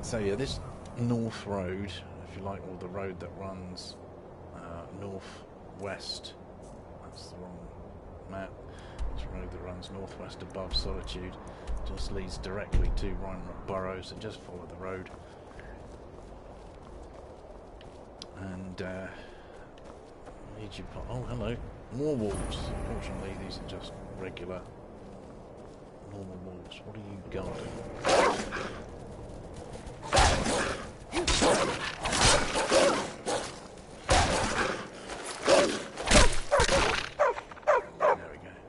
So yeah, this North Road, if you like, or the road that runs northwest, that's the wrong map, this road that runs northwest above Solitude, just leads directly to Rhymrock Burrow, so just follow the road. And, oh hello, more wolves. Fortunately these are just regular, normal wolves. What are you guarding?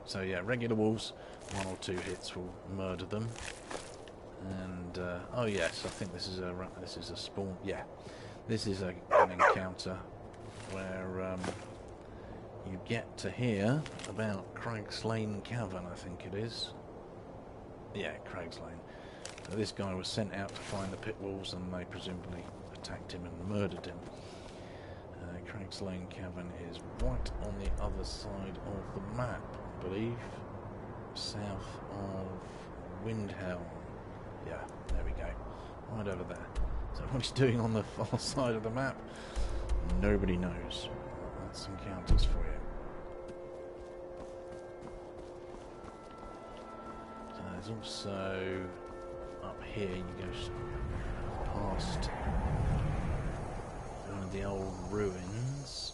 So yeah, regular wolves, 1 or 2 hits will murder them. And oh yes, I think this is a spawn. Yeah, this is an encounter where you get to hear about Craig's Lane Cavern. I think it is. Yeah, Craig's Lane. So this guy was sent out to find the pit wolves, and they presumably attacked him and murdered him. Craig's Lane Cavern is right on the other side of the map, I believe. south of Windhelm. Yeah, there we go. Right over there. So what he's doing on the far side of the map, nobody knows. That's encounters for you. So there's also up here, you go past one of the old ruins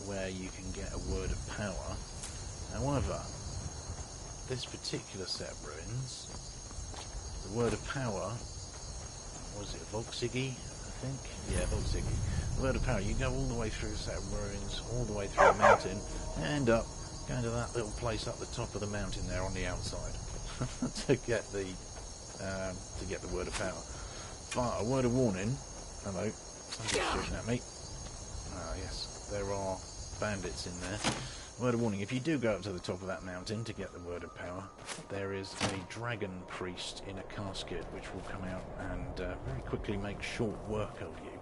where you can get a word of power. However, this particular set of ruins, the word of power, was it Volksigi, I think? Yeah, Volksigi. The word of power, you go all the way through the set of ruins, all the way through the mountain, and end up going to that little place up the top of the mountain there on the outside to get the word of power. But a word of warning. Hello, somebody's shooting at me. Ah, yes, there are bandits in there. Word of warning, if you do go up to the top of that mountain to get the word of power, there is a dragon priest in a casket which will come out and very quickly make short work of you.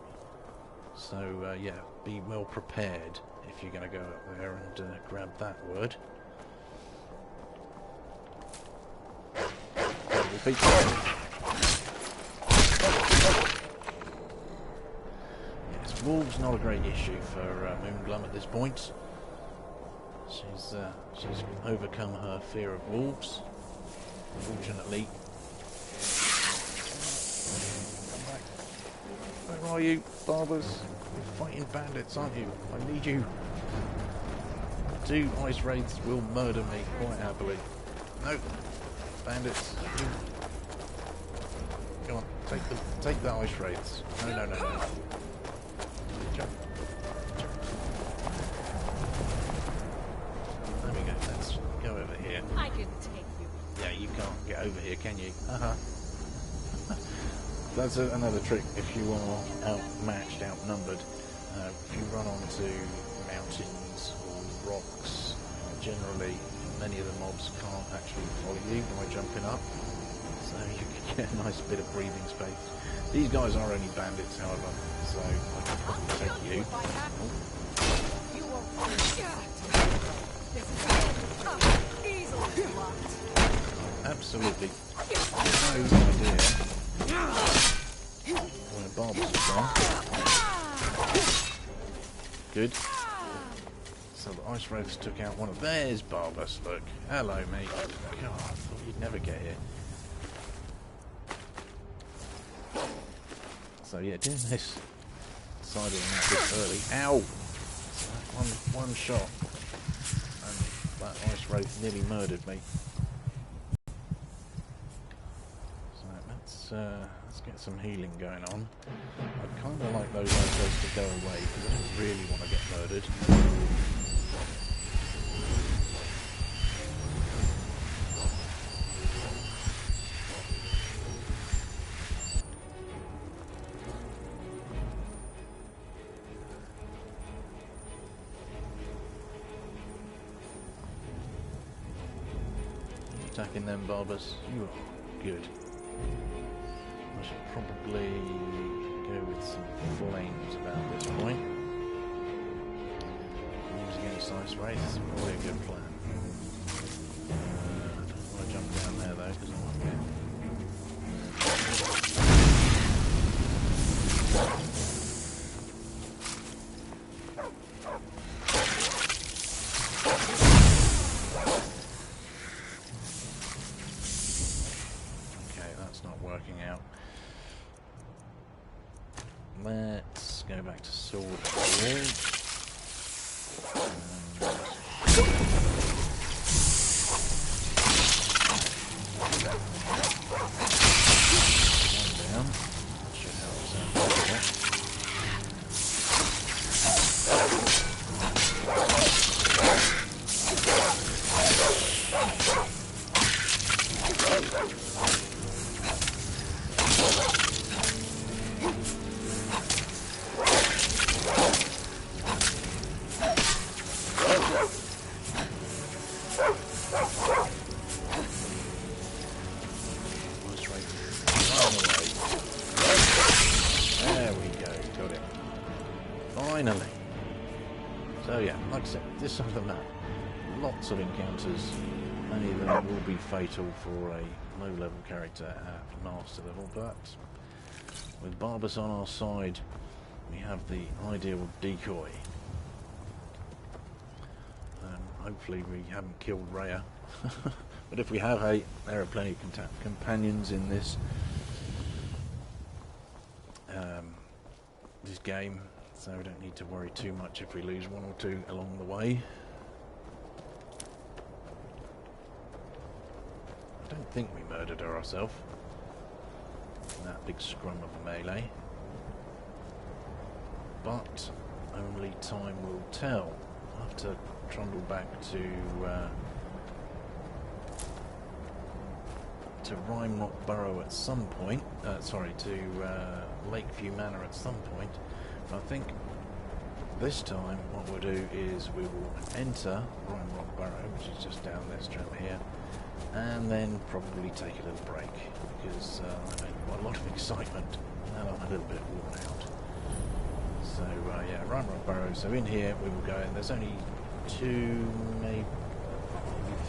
So, yeah, be well prepared if you're going to go up there and grab that word. Repeat. Yes, wolves not a great issue for Moonglum at this point. She's overcome her fear of wolves. Unfortunately. Where are you, Barbers? You're fighting bandits, aren't you? I need you. 2 ice wraiths will murder me quite happily. No, bandits. Come on, take the ice wraiths. No. Jump. There we go. Let's go over here. I can take you. Yeah, you can't get over here, can you? That's another trick if you are outmatched, outnumbered. If you run onto mountains or rocks, generally many of the mobs can't actually follow you by jumping up, so you can get a nice bit of breathing space. These guys are only bandits, however, so I can probably take you. Absolutely no idea where Barbers have gone. Good. So the ice wraiths took out one of theirs, Barbers. Look. Hello, mate. God, I thought you'd never get here. So yeah, doing this side of the map this early. Ow! So one shot. And that ice wraith nearly murdered me. So let's get some healing going on. I'd kind of like those ice wraiths to go away because I don't really want to get murdered. Attacking them, Barbers. You are good. I should probably go with some flames about this point. Flames against ice wraiths, probably a good plan. I don't want to jump down there though, because I might get... working out. Let's go back to sword and one down. Should help us out a little bit. Finally. So yeah, like I said, this side of the map, lots of encounters, Many of them will be fatal for a low-level character at master level, but with Barbas on our side, we have the ideal decoy. Hopefully we haven't killed Rhea, but if we have, hey, there are plenty of companions in this this game, so we don't need to worry too much if we lose one or two along the way. I don't think we murdered her ourselves in that big scrum of a melee, but only time will tell. I'll have to trundle back to Rime Burrow at some point. To Lakeview Manor at some point. I think this time what we'll do is we will enter Rime Burrow, which is just down this trail here, and then probably take a little break because I've had quite a lot of excitement and I'm a little bit worn out. So yeah, Rime Burrow. So in here we will go, and there's only 2, maybe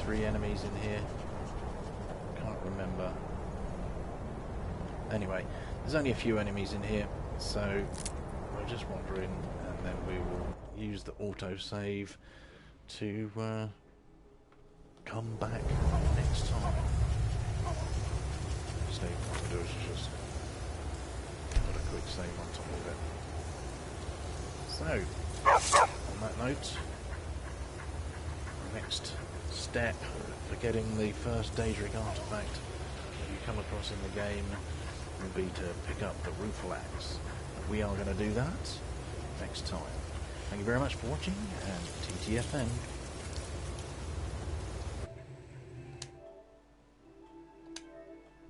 3 enemies in here. Can't remember. Anyway, there's only a few enemies in here, so we'll just wander in, and then we will use the autosave to come back next time. Save what we'll do is just put a quick save on top of it. So, on that note, the next step for getting the first Daedric artifact that you come across in the game will be to pick up the Rueful Axe. We are going to do that next time. Thank you very much for watching, and TTFN.